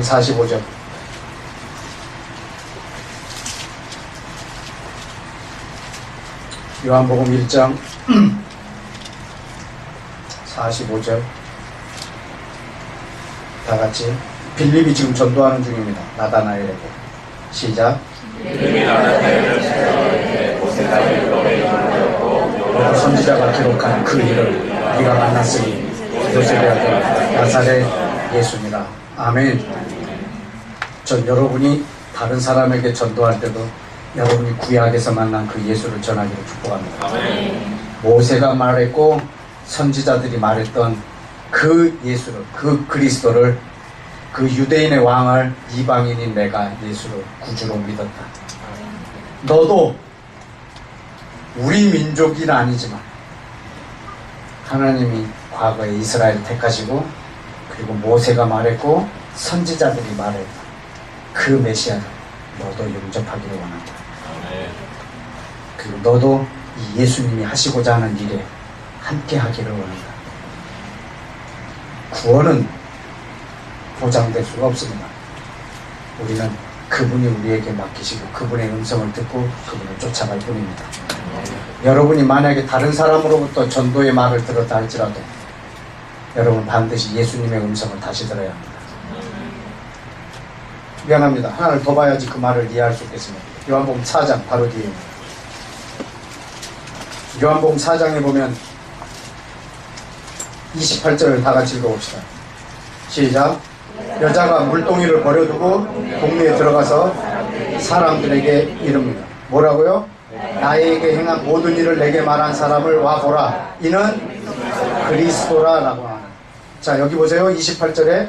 S1: 45절. 요한복음 1장 45절. 다 같이. 빌립이 지금 전도하는 중입니다. 나다나엘에게. 시작. 선지자가 기록한 그 일을 네가 만났으니 요셉의 아들 나사렛 예수니라. 아멘. 전 여러분이 다른 사람에게 전도할 때도 여러분이 구약에서 만난 그 예수를 전하기를 축복합니다. 아멘. 모세가 말했고 선지자들이 말했던 그 예수를, 그 그리스도를, 그 유대인의 왕을 이방인인 내가 예수를 구주로 믿었다. 너도 우리 민족은 아니지만 하나님이 과거에 이스라엘을 택하시고, 그리고 모세가 말했고 선지자들이 말했다, 그 메시아를 너도 영접하기를 원한다. 그리고 너도 이 예수님이 하시고자 하는 일에 함께 하기를 원한다. 구원은 보장될 수가 없습니다. 우리는 그분이 우리에게 맡기시고 그분의 음성을 듣고 그분을 쫓아갈 뿐입니다. 여러분이 만약에 다른 사람으로부터 전도의 말을 들었다 할지라도 여러분 반드시 예수님의 음성을 다시 들어야 합니다. 미안합니다. 하나를 더 봐야지 그 말을 이해할 수 있겠습니다. 요한복음 4장 바로 뒤에입니다. 요한복음 4장에 보면 28절을 다 같이 읽어봅시다. 시작. 여자가 물동이를 버려두고 동네에 들어가서 사람들에게 이릅니다. 뭐라고요? 나에게 행한 모든 일을 내게 말한 사람을 와보라. 이는 그리스도라 라고 하는. 자, 여기 보세요. 28절에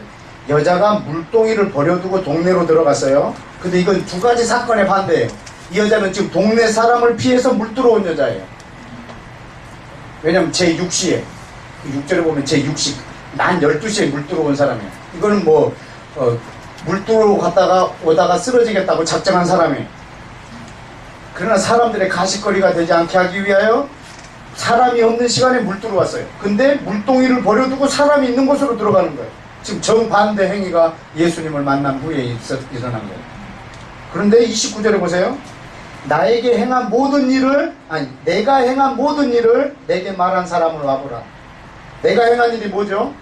S1: 여자가 물동이를 버려두고 동네로 들어갔어요. 근데 이건 두 가지 사건의 반대예요. 이 여자는 지금 동네 사람을 피해서 물 들어온 여자예요. 왜냐면 제6시에, 6절에 보면 제6시, 난 12시에 물 들어온 사람이에요. 이거는 물 들어오고 갔다가 오다가 쓰러지겠다고 작정한 사람이에요. 그러나 사람들의 가십거리가 되지 않게 하기 위하여 사람이 없는 시간에 물 들어왔어요. 근데 물동이를 버려두고 사람이 있는 곳으로 들어가는 거예요. 지금 정반대 행위가 예수님을 만난 후에 일어난 거예요. 그런데 29절에 보세요. 나에게 행한 모든 일을, 내가 행한 모든 일을 내게 말한 사람을 와보라. 내가 행한 일이 뭐죠?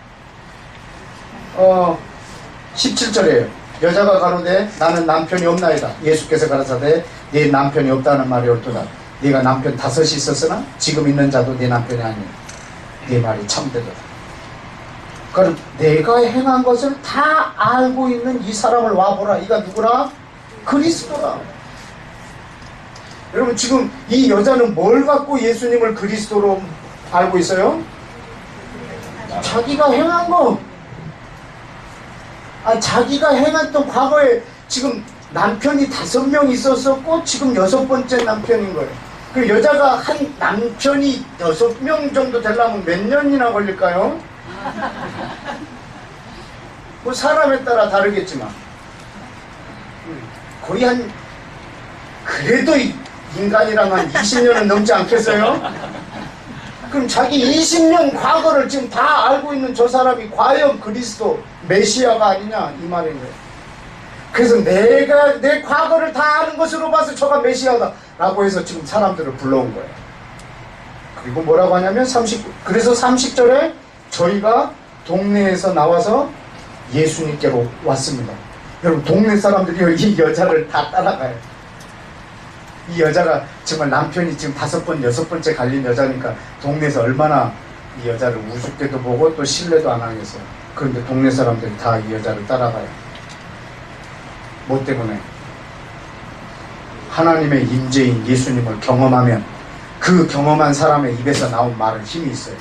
S1: 17절이에요. 여자가 가로되 나는 남편이 없나이다. 예수께서 가라사대 네 남편이 없다는 말이 옳도다. 네가 남편 5이 있었으나 지금 있는 자도 네 남편이 아니야. 네 말이 참되도다. 그럼 내가 행한 것을 다 알고 있는 이 사람을 와보라. 이가 누구라? 그리스도라. 여러분 지금 이 여자는 뭘 갖고 예수님을 그리스도로 알고 있어요? 자기가 행한 거. 자기가 행했던 과거에 지금 남편이 5명 있었었고 지금 6번째 남편인 거예요. 그 여자가 한 남편이 6명 정도 되려면 몇 년이나 걸릴까요? 뭐 사람에 따라 다르겠지만 거의 한 그래도 인간이라면 한 20년은 넘지 않겠어요? 그럼 자기 20년 과거를 지금 다 알고 있는 저 사람이 과연 그리스도 메시아가 아니냐 이 말인 거예요. 그래서 내가 내 과거를 다 아는 것으로 봐서 저가 메시아다 라고 해서 지금 사람들을 불러온 거예요. 그리고 뭐라고 하냐면 그래서 30절에 저희가 동네에서 나와서 예수님께로 왔습니다. 여러분 동네 사람들이 이 여자를 다 따라가요. 이 여자가 정말 남편이 지금 5번, 6번째 갈린 여자니까 동네에서 얼마나 이 여자를 우습게도 보고 또 신뢰도 안 하겠어요. 그런데 동네 사람들이 다 이 여자를 따라가요. 뭐 때문에? 하나님의 임재인 예수님을 경험하면 그 경험한 사람의 입에서 나온 말은 힘이 있어요.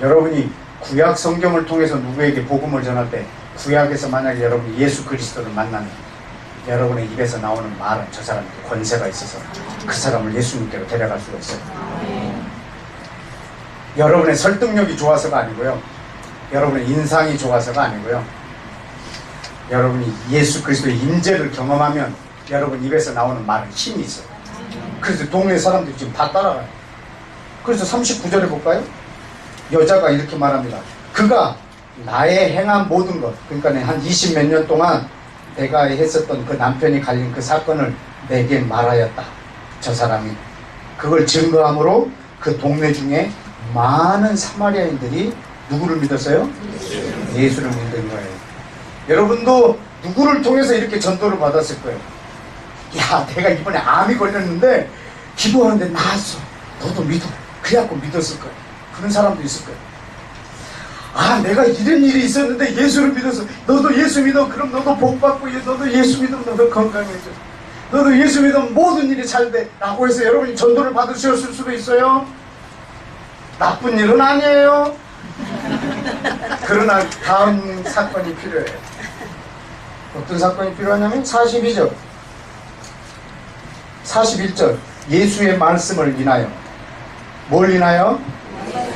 S1: 여러분이 구약 성경을 통해서 누구에게 복음을 전할 때 구약에서 만약에 여러분이 예수 그리스도를 만나면 여러분의 입에서 나오는 말은 저 사람에게 권세가 있어서 그 사람을 예수님께로 데려갈 수가 있어요. 여러분의 설득력이 좋아서가 아니고요. 여러분의 인상이 좋아서가 아니고요. 여러분이 예수 그리스도의 임재를 경험하면 여러분 입에서 나오는 말은 힘이 있어요. 그래서 동네 사람들이 지금 다 따라가요. 그래서 39절에 볼까요? 여자가 이렇게 말합니다. 그가 나의 행한 모든 것, 그러니까 한 20 몇 년 동안 내가 했었던 그 남편이 갈린 그 사건을 내게 말하였다. 저 사람이. 그걸 증거함으로 그 동네 중에 많은 사마리아인들이 누구를 믿었어요? 예수를 믿은 거예요. 여러분도 누구를 통해서 이렇게 전도를 받았을 거예요. 야, 내가 이번에 암이 걸렸는데 기도하는데 나았어. 너도 믿어. 그래갖고 믿었을 거예요. 그런 사람도 있을 거예요. 내가 이런 일이 있었는데 예수를 믿어서 너도 예수 믿어. 그럼 너도 복 받고 너도 예수 믿으면 너도 건강해져. 너도 예수 믿으면 모든 일이 잘 돼. 라고 해서 여러분이 전도를 받으셨을 수도 있어요. 나쁜 일은 아니에요. 그러나 다음 사건이 필요해요. 어떤 사건이 필요하냐면 42절 41절 예수의 말씀을 인하여 뭘 인하여?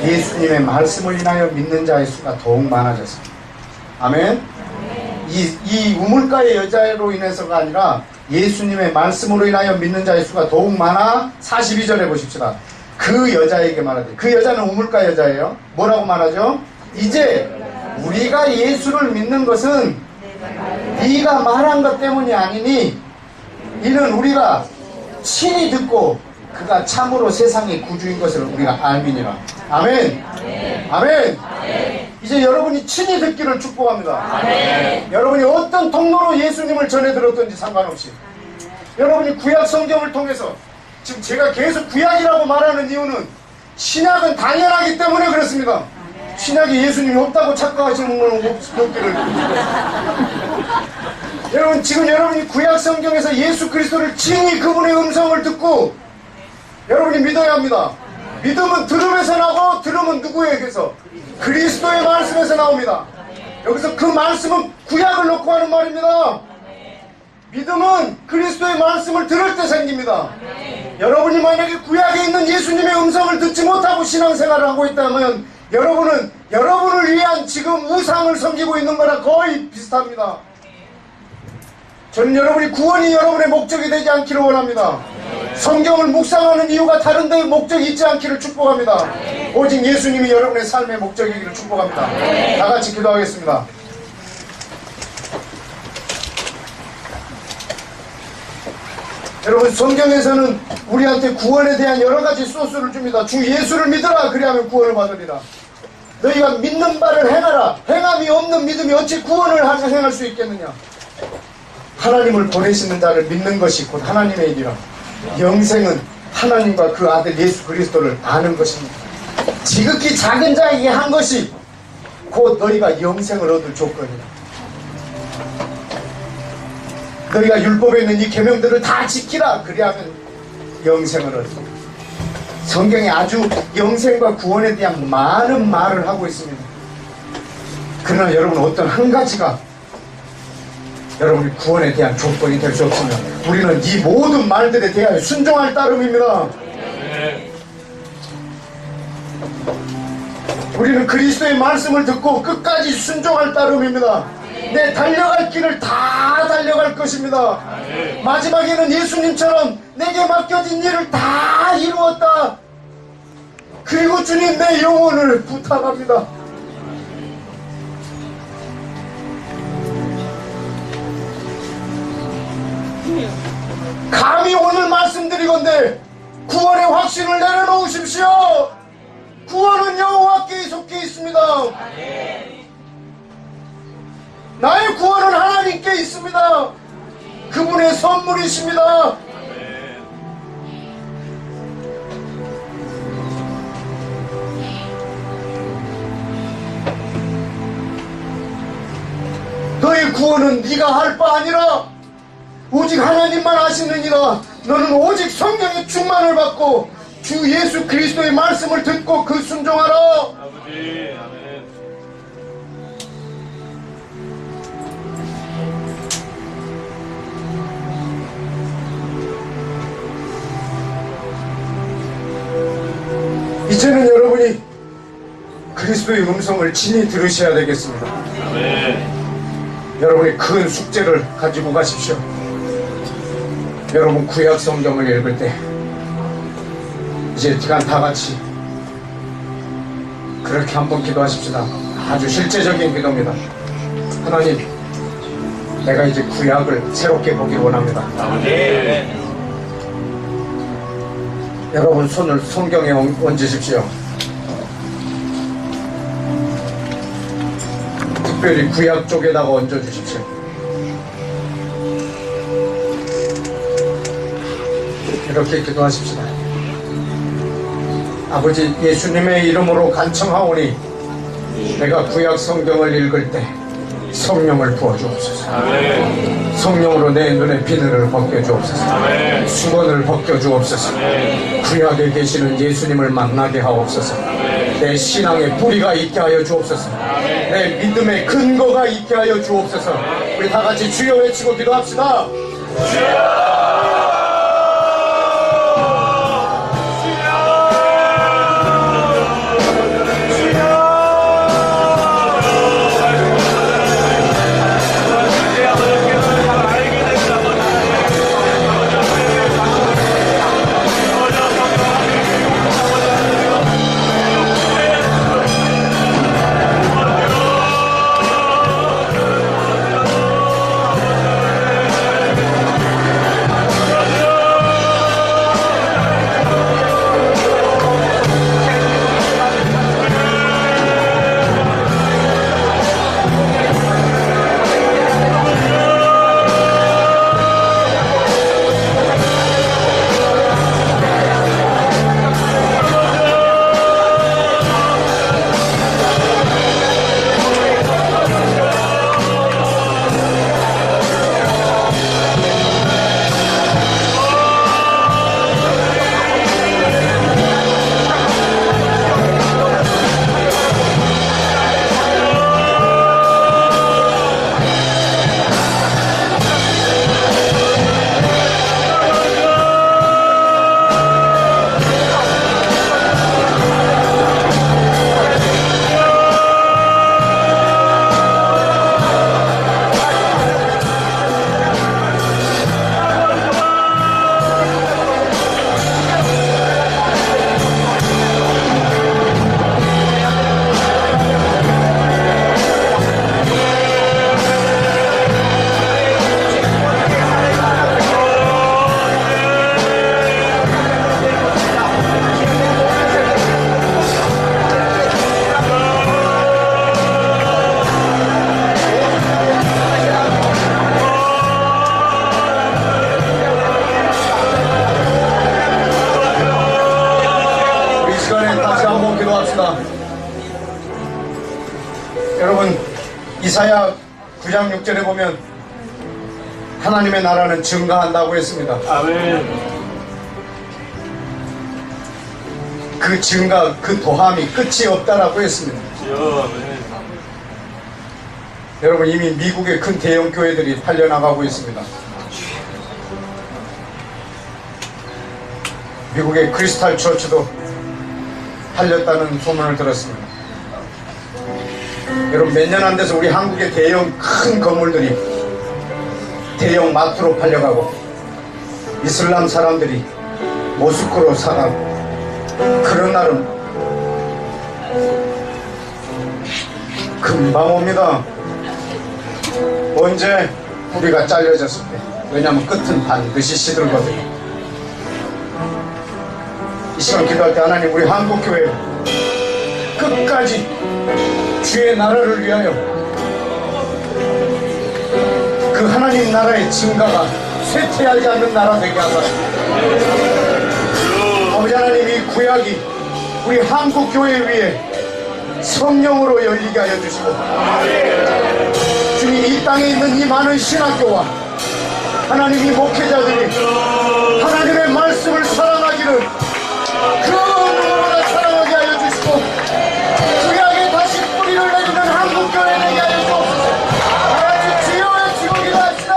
S1: 예수님의 말씀을 인하여 믿는 자의 수가 더욱 많아졌습니다. 아멘. 이 우물가의 여자로 인해서가 아니라 예수님의 말씀으로 인하여 믿는 자의 수가 더욱 많아. 42절에 보십시다. 그 여자에게 말하되, 그 여자는 우물가 여자예요. 뭐라고 말하죠? 이제 우리가 예수를 믿는 것은 네가 말한 것 때문이 아니니 이는 우리가 친히 듣고 그가 참으로 세상의 구주인 것을 우리가 알미니라. 아멘. 아멘. 이제 여러분이 친히 듣기를 축복합니다. 아멘. 여러분이 어떤 통로로 예수님을 전해 들었든지 상관없이 여러분이 구약 성경을 통해서, 지금 제가 계속 구약이라고 말하는 이유는 신약은 당연하기 때문에 그렇습니다. 신약에 예수님이 없다고 착각하시는 분은 없기를. 여러분, 지금 여러분이 구약 성경에서 예수 그리스도를 친히 그분의 음성을 듣고 여러분이 믿어야 합니다. 믿음은 들음에서 나고, 들음은 누구에게서? 그리스도의 말씀에서 나옵니다. 여기서 그 말씀은 구약을 놓고 하는 말입니다. 믿음은 그리스도의 말씀을 들을 때 생깁니다. 여러분이 만약에 구약에 있는 예수님의 음성을 듣지 못하고 신앙생활을 하고 있다면 여러분은 여러분을 위한 지금 우상을 섬기고 있는 거랑 거의 비슷합니다. 저는 여러분이 구원이 여러분의 목적이 되지 않기를 원합니다. 성경을 묵상하는 이유가 다른 데 목적이 있지 않기를 축복합니다. 오직 예수님이 여러분의 삶의 목적이기를 축복합니다. 다 같이 기도하겠습니다. 여러분, 성경에서는 우리한테 구원에 대한 여러 가지 소스를 줍니다. 주 예수를 믿으라, 그리하면 구원을 받으리라. 너희가 믿는 바를 행하라. 행함이 없는 믿음이 어찌 구원을 행할 수 있겠느냐. 하나님을 보내시는 자를 믿는 것이 곧 하나님의 일이라. 영생은 하나님과 그 아들 예수 그리스도를 아는 것입니다. 지극히 작은 자에게 한 것이 곧 너희가 영생을 얻을 조건이다. 너희가 율법에 있는 이 계명들을 다 지키라. 그리하면 영생을 얻는다. 성경에 아주 영생과 구원에 대한 많은 말을 하고 있습니다. 그러나 여러분, 어떤 한 가지가 여러분이 구원에 대한 조건이 될 수 없으면 우리는 이 모든 말들에 대하여 순종할 따름입니다. 우리는 그리스도의 말씀을 듣고 끝까지 순종할 따름입니다. 내 달려갈 길을 다 달려갈 것입니다. 마지막에는 예수님처럼 내게 맡겨진 일을 다 이루었다. 그리고 주님, 내 영혼을 부탁합니다. 감히 오늘 말씀드리건대 구원의 확신을 내려놓으십시오. 구원은 여호와께 속해 있습니다. 나의 구원은 하나님께 있습니다. 그분의 선물이십니다. 너의 구원은 네가 할 바 아니라 오직 하나님만 아시느니라. 너는 오직 성령의 충만을 받고 주 예수 그리스도의 말씀을 듣고 그 순종하라. 아버지, 아멘. 이제는 여러분이 그리스도의 음성을 친히 들으셔야 되겠습니다. 아멘. 여러분이 큰 숙제를 가지고 가십시오. 여러분, 구약 성경을 읽을 때 이제 다 같이 그렇게 한번 기도하십시다. 아주 실제적인 기도입니다. 하나님, 내가 이제 구약을 새롭게 보기 원합니다. 네. 여러분, 손을 성경에 얹으십시오. 특별히 구약 쪽에다가 얹어주십시오. 이렇게 기도하십시다. 아버지, 예수님의 이름으로 간청하오니 내가 구약 성경을 읽을 때 성령을 부어주옵소서. 아멘. 성령으로 내 눈에 비늘을 벗겨주옵소서. 아멘. 수건을 벗겨주옵소서. 아멘. 구약에 계시는 예수님을 만나게 하옵소서. 아멘. 내 신앙의 뿌리가 있게 하여 주옵소서. 아멘. 내 믿음의 근거가 있게 하여 주옵소서. 우리 다 같이 주여 외치고 기도합시다. 주여! 이사야 9장 6절에 보면 하나님의 나라는 증가한다고 했습니다.
S2: 아멘.
S1: 그 증가, 그 도함이 끝이 없다라고 했습니다.
S2: 아멘.
S1: 여러분, 이미 미국의 큰 대형 교회들이 팔려나가고 있습니다. 미국의 크리스탈 처치도 팔렸다는 소문을 들었습니다. 여러분, 몇 년 안 돼서 우리 한국의 대형 큰 건물들이 대형 마트로 팔려가고 이슬람 사람들이 모스크로 사가고 그런 날은 금방 옵니다. 언제? 우리가 잘려졌을 때. 왜냐하면 끝은 반드시 시들거든요. 이 시간 기도할 때 하나님, 우리 한국교회 끝까지 주의 나라를 위하여 그 하나님 나라의 증가가 쇠퇴하지 않는 나라 되게 하소서. 아버지 하나님, 이 구약이 우리 한국교회 위에 성령으로 열리게 하여 주시고, 주님, 이 땅에 있는 이 많은 신학교와 하나님, 이 목회자들이 하나님의 말씀을 사랑하기를 그 누구보다 사랑하게 하여 주시고, 구약에 다시 뿌리를 내리는 한국교회 되게 하여 주옵소서. 다같이 주여 외치고 기도합시다.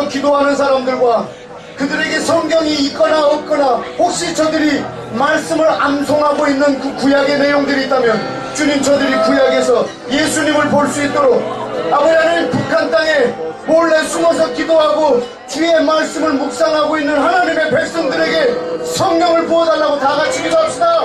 S1: 기도하는 사람들과 그들에게 성경이 있거나 없거나 혹시 저들이 말씀을 암송하고 있는 그 구약의 내용들이 있다면 주님, 저들이 구약에서 예수님을 볼 수 있도록 아버지 하나님, 북한 땅에 몰래 숨어서 기도하고 주의 말씀을 묵상하고 있는 하나님의 백성들에게 성령을 부어달라고 다 같이 기도합시다.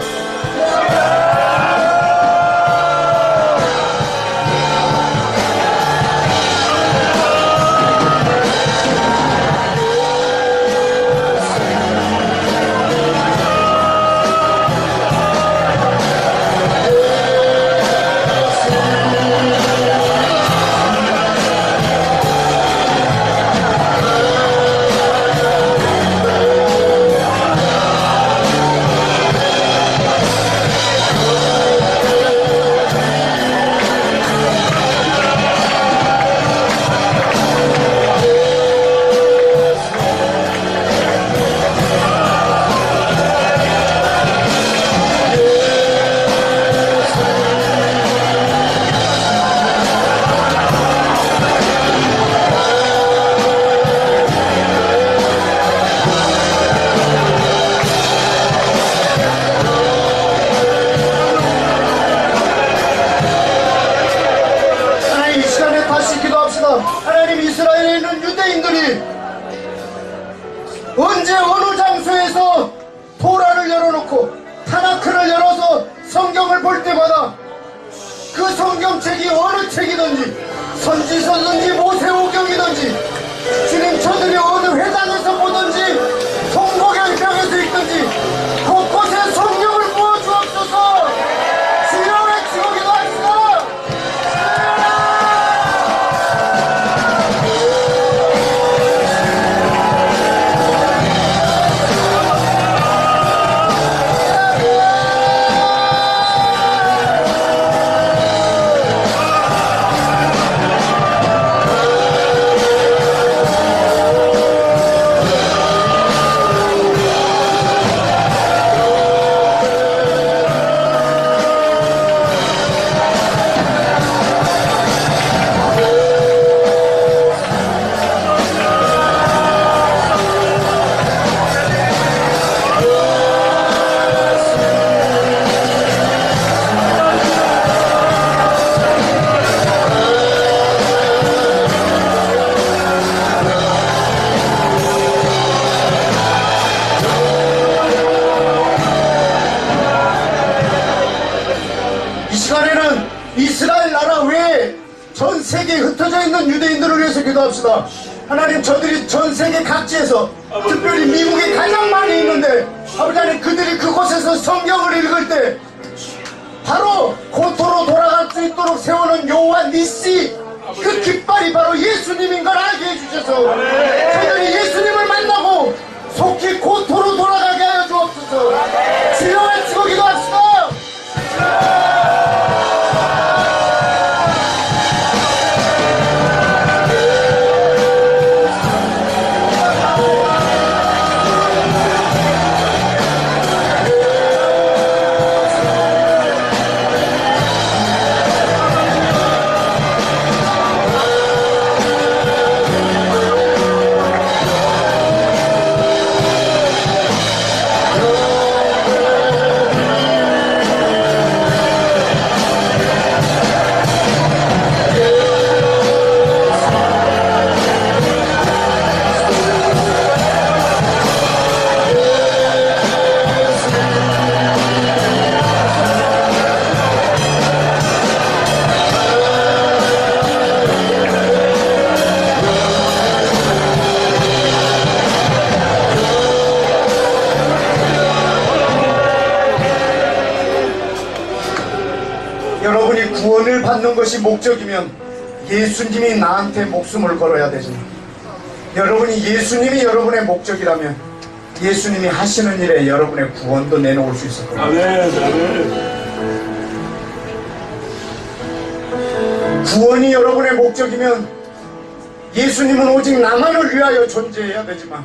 S1: 하나님, 이스라엘에 있는 유대인들이 언제 어느 장소에서 토라를 열어놓고 타나크를 열어서 성경을 볼 때마다 그 성경책이 어느 책이든지 선지서든지 모세오경이든지 주님 저들이 어느 회당에서 보든지 성모경병에서 있든지 곳곳에 성경을 부어주옵소서. 주여 외치고 기도합시다. 이 시간에는 이스라엘 나라 외에 전 세계에 흩어져 있는 유대인들을 위해서 기도합시다. 하나님, 저들이 전 세계 각지에서 특별히 미국에 가장 많이 있는데 아버지 하나님, 그들이 그곳에서 성경을 읽을 때 바로 고토로 돌아갈 수 있도록 세우는 여호와 니시, 그 깃발이 바로 예수님인 걸 알게 해주셔서 저들이 예수님을 만나고 속히 고토로 돌아가게 하여 주옵소서. 주여 외치고 기도합시다. 여러분이 구원을 받는 것이 목적이면 예수님이 나한테 목숨을 걸어야 되지만, 여러분이 예수님이 여러분의 목적이라면 예수님이 하시는 일에 여러분의 구원도 내놓을 수 있을 겁니다.
S2: 아멘.
S1: 구원이 여러분의 목적이면 예수님은 오직 나만을 위하여 존재해야 되지만,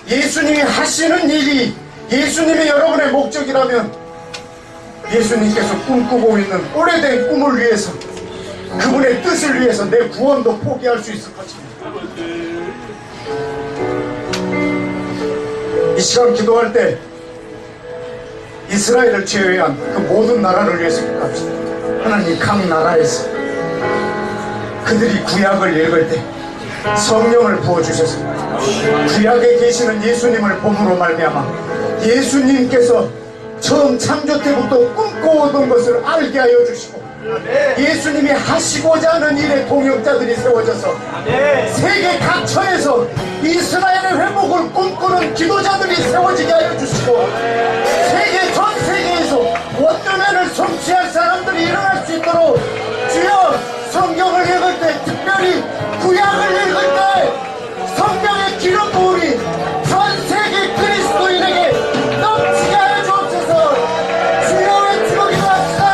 S1: 예수님이 하시는 일이 예수님이 여러분의 목적이라면 예수님께서 꿈꾸고 있는 오래된 꿈을 위해서, 그분의 뜻을 위해서 내 구원도 포기할 수 있을 것입니다. 이 시간 기도할 때 이스라엘을 제외한 그 모든 나라를 위해서 기도합시다. 하나님, 각 나라에서 그들이 구약을 읽을 때 성령을 부어주셔서 구약에 계시는 예수님을 봄으로 말미암아 예수님께서 처음 창조 때부터 꿈꿔오던 것을 알게 하여 주시고, 예수님이 하시고자 하는 일의 동역자들이 세워져서 세계 각처에서 이스라엘의 회복을 꿈꾸는 기도자들이 세워지게 하여 주시고, 세계 전 세계에서 원주민을 성취할 사람들이 일어날 수 있도록 주여, 성경을 읽을 때, 특별히 구약을 읽을 때 성경의 기름 부음이 전 세계 그리스도인에게 넘치게 하여 주옵소서. 주여 외치고 기도합시다.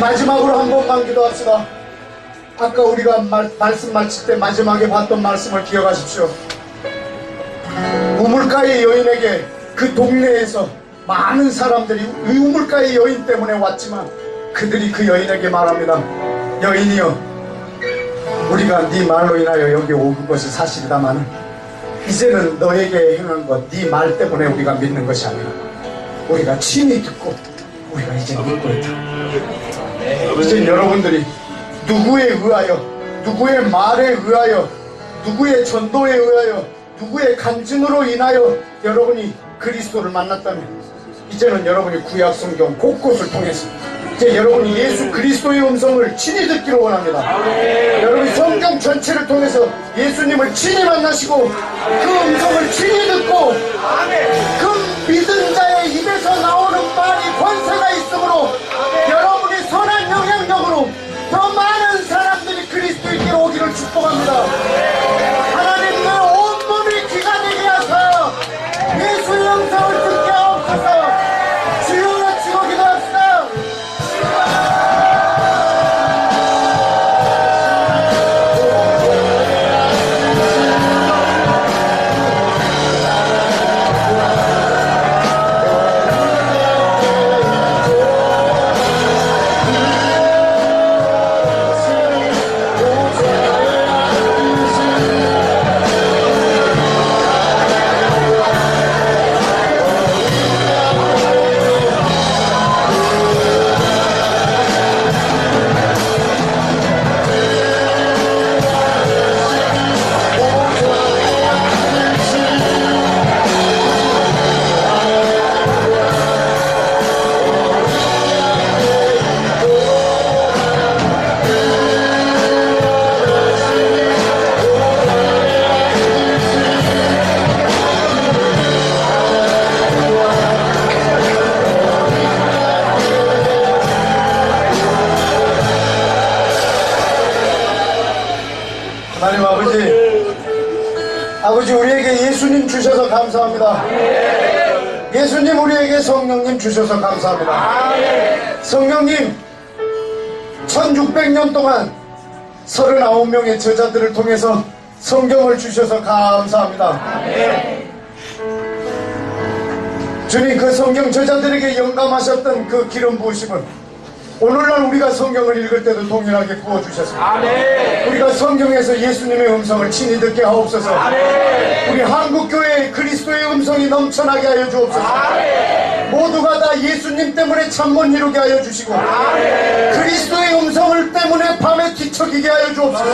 S1: 마지막으로 한 번만 기도합시다. 아까 우리가 말씀 마칠 때 마지막에 봤던 말씀을 기억하십시오. 우물가의 여인에게 그 동네에서 많은 사람들이 우물가의 여인 때문에 왔지만 그들이 그 여인에게 말합니다. 여인이여, 우리가 네 말로 인하여 여기 온 것이 사실이다마는 이제는 너에게 행한 것 네 말 때문에 우리가 믿는 것이 아니라 우리가 친히 듣고 우리가 이제 믿고 있다. 이제 여러분들이 누구에 의하여, 누구의 말에 의하여, 누구의 전도에 의하여, 누구의 간증으로 인하여 여러분이 그리스도를 만났다면 이제는 여러분이 구약 성경 곳곳을 통해서 이제 여러분이 예수 그리스도의 음성을 친히 듣기를 원합니다. 여러분이 성경 전체를 통해서 예수님을 친히 만나시고 그 음성을 친히 듣고 그 믿은 자의 입에서 나오는 말이 권세가 있으므로 여러분이 선한 영향력으로 더 많은 사람들이 그리스도인께로 오기를 축복합니다. 하나님, 내 온몸이 귀가 되게 하사 예수의 음성을 듣게 하옵소서. 주여 외치고 기도합시다. 하나님 아버지 우리에게 예수님 주셔서 감사합니다. 예수님 우리에게 성령님 주셔서 감사합니다. 성령님 1600년 동안 39명의 제자들을 통해서 성경을 주셔서 감사합니다. 주님, 그 성경 제자들에게 영감하셨던 그 기름 부으심을 오늘날 우리가 성경을 읽을 때도 동일하게 부어주셨습니다. 우리가 성경에서 예수님의 음성을 친히 듣게 하옵소서. 우리 한국교회에 그리스도의 음성이 넘쳐나게 하여 주옵소서. 모두가 다 예수님 때문에 잠 못 이루게 하여 주시고 그리스도의 음성을 때문에 밤에 뒤척이게 하여 주옵소서.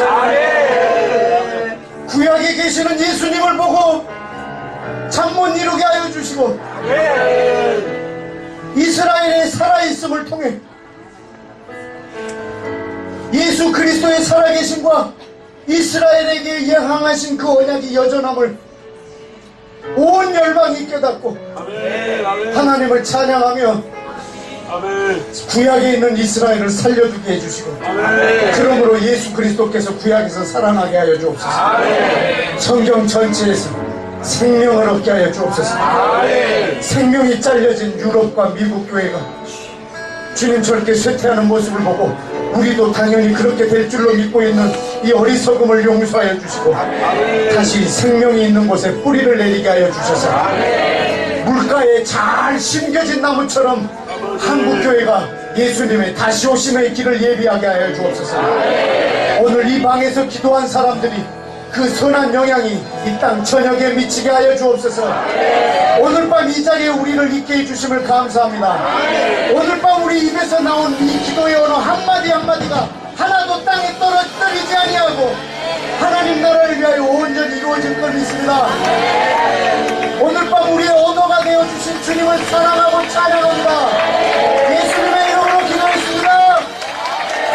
S1: 구약에 계시는 예수님을 보고 잠 못 이루게 하여 주시고 이스라엘의 살아있음을 통해 예수 그리스도의 살아계심과 이스라엘에게 예항하신 그 언약의 여전함을 온 열방이 깨닫고 하나님을 찬양하며 구약에 있는 이스라엘을 살려주게 해주시고 그러므로 예수 그리스도께서 구약에서 살아나게 하여 주옵소서. 성경 전체에서 생명을 얻게 하여 주옵소서. 생명이 잘려진 유럽과 미국 교회가 주님 저렇게 쇠퇴하는 모습을 보고 우리도 당연히 그렇게 될 줄로 믿고 있는 이 어리석음을 용서하여 주시고 다시 생명이 있는 곳에 뿌리를 내리게 하여 주셔서 물가에 잘 심겨진 나무처럼 한국교회가 예수님의 다시 오심의 길을 예비하게 하여 주옵소서. 오늘 이 방에서 기도한 사람들이 그 선한 영향이 이 땅 전역에 미치게 하여 주옵소서. 오늘 밤 이 자리에 우리를 있게 해주심을 감사합니다. 오늘 밤 우리 입에서 나온 이 기도의 언어 한마디 한마디가 하나도 땅에 떨어뜨리지 아니하고 하나님 나라를 위하여 온전히 이루어질 걸 믿습니다. 오늘 밤 우리의 언어가 되어주신 주님을 사랑하고 찬양합니다. 예수님의 이름으로 기도했습니다.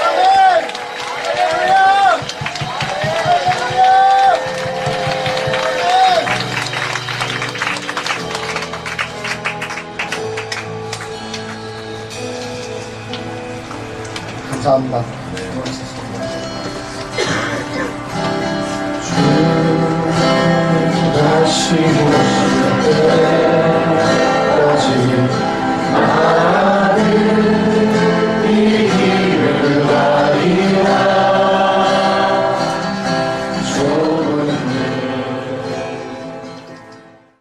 S1: 아멘. 할렐루야. 할렐루야. 아멘. 감사합니다. 다시 오실 때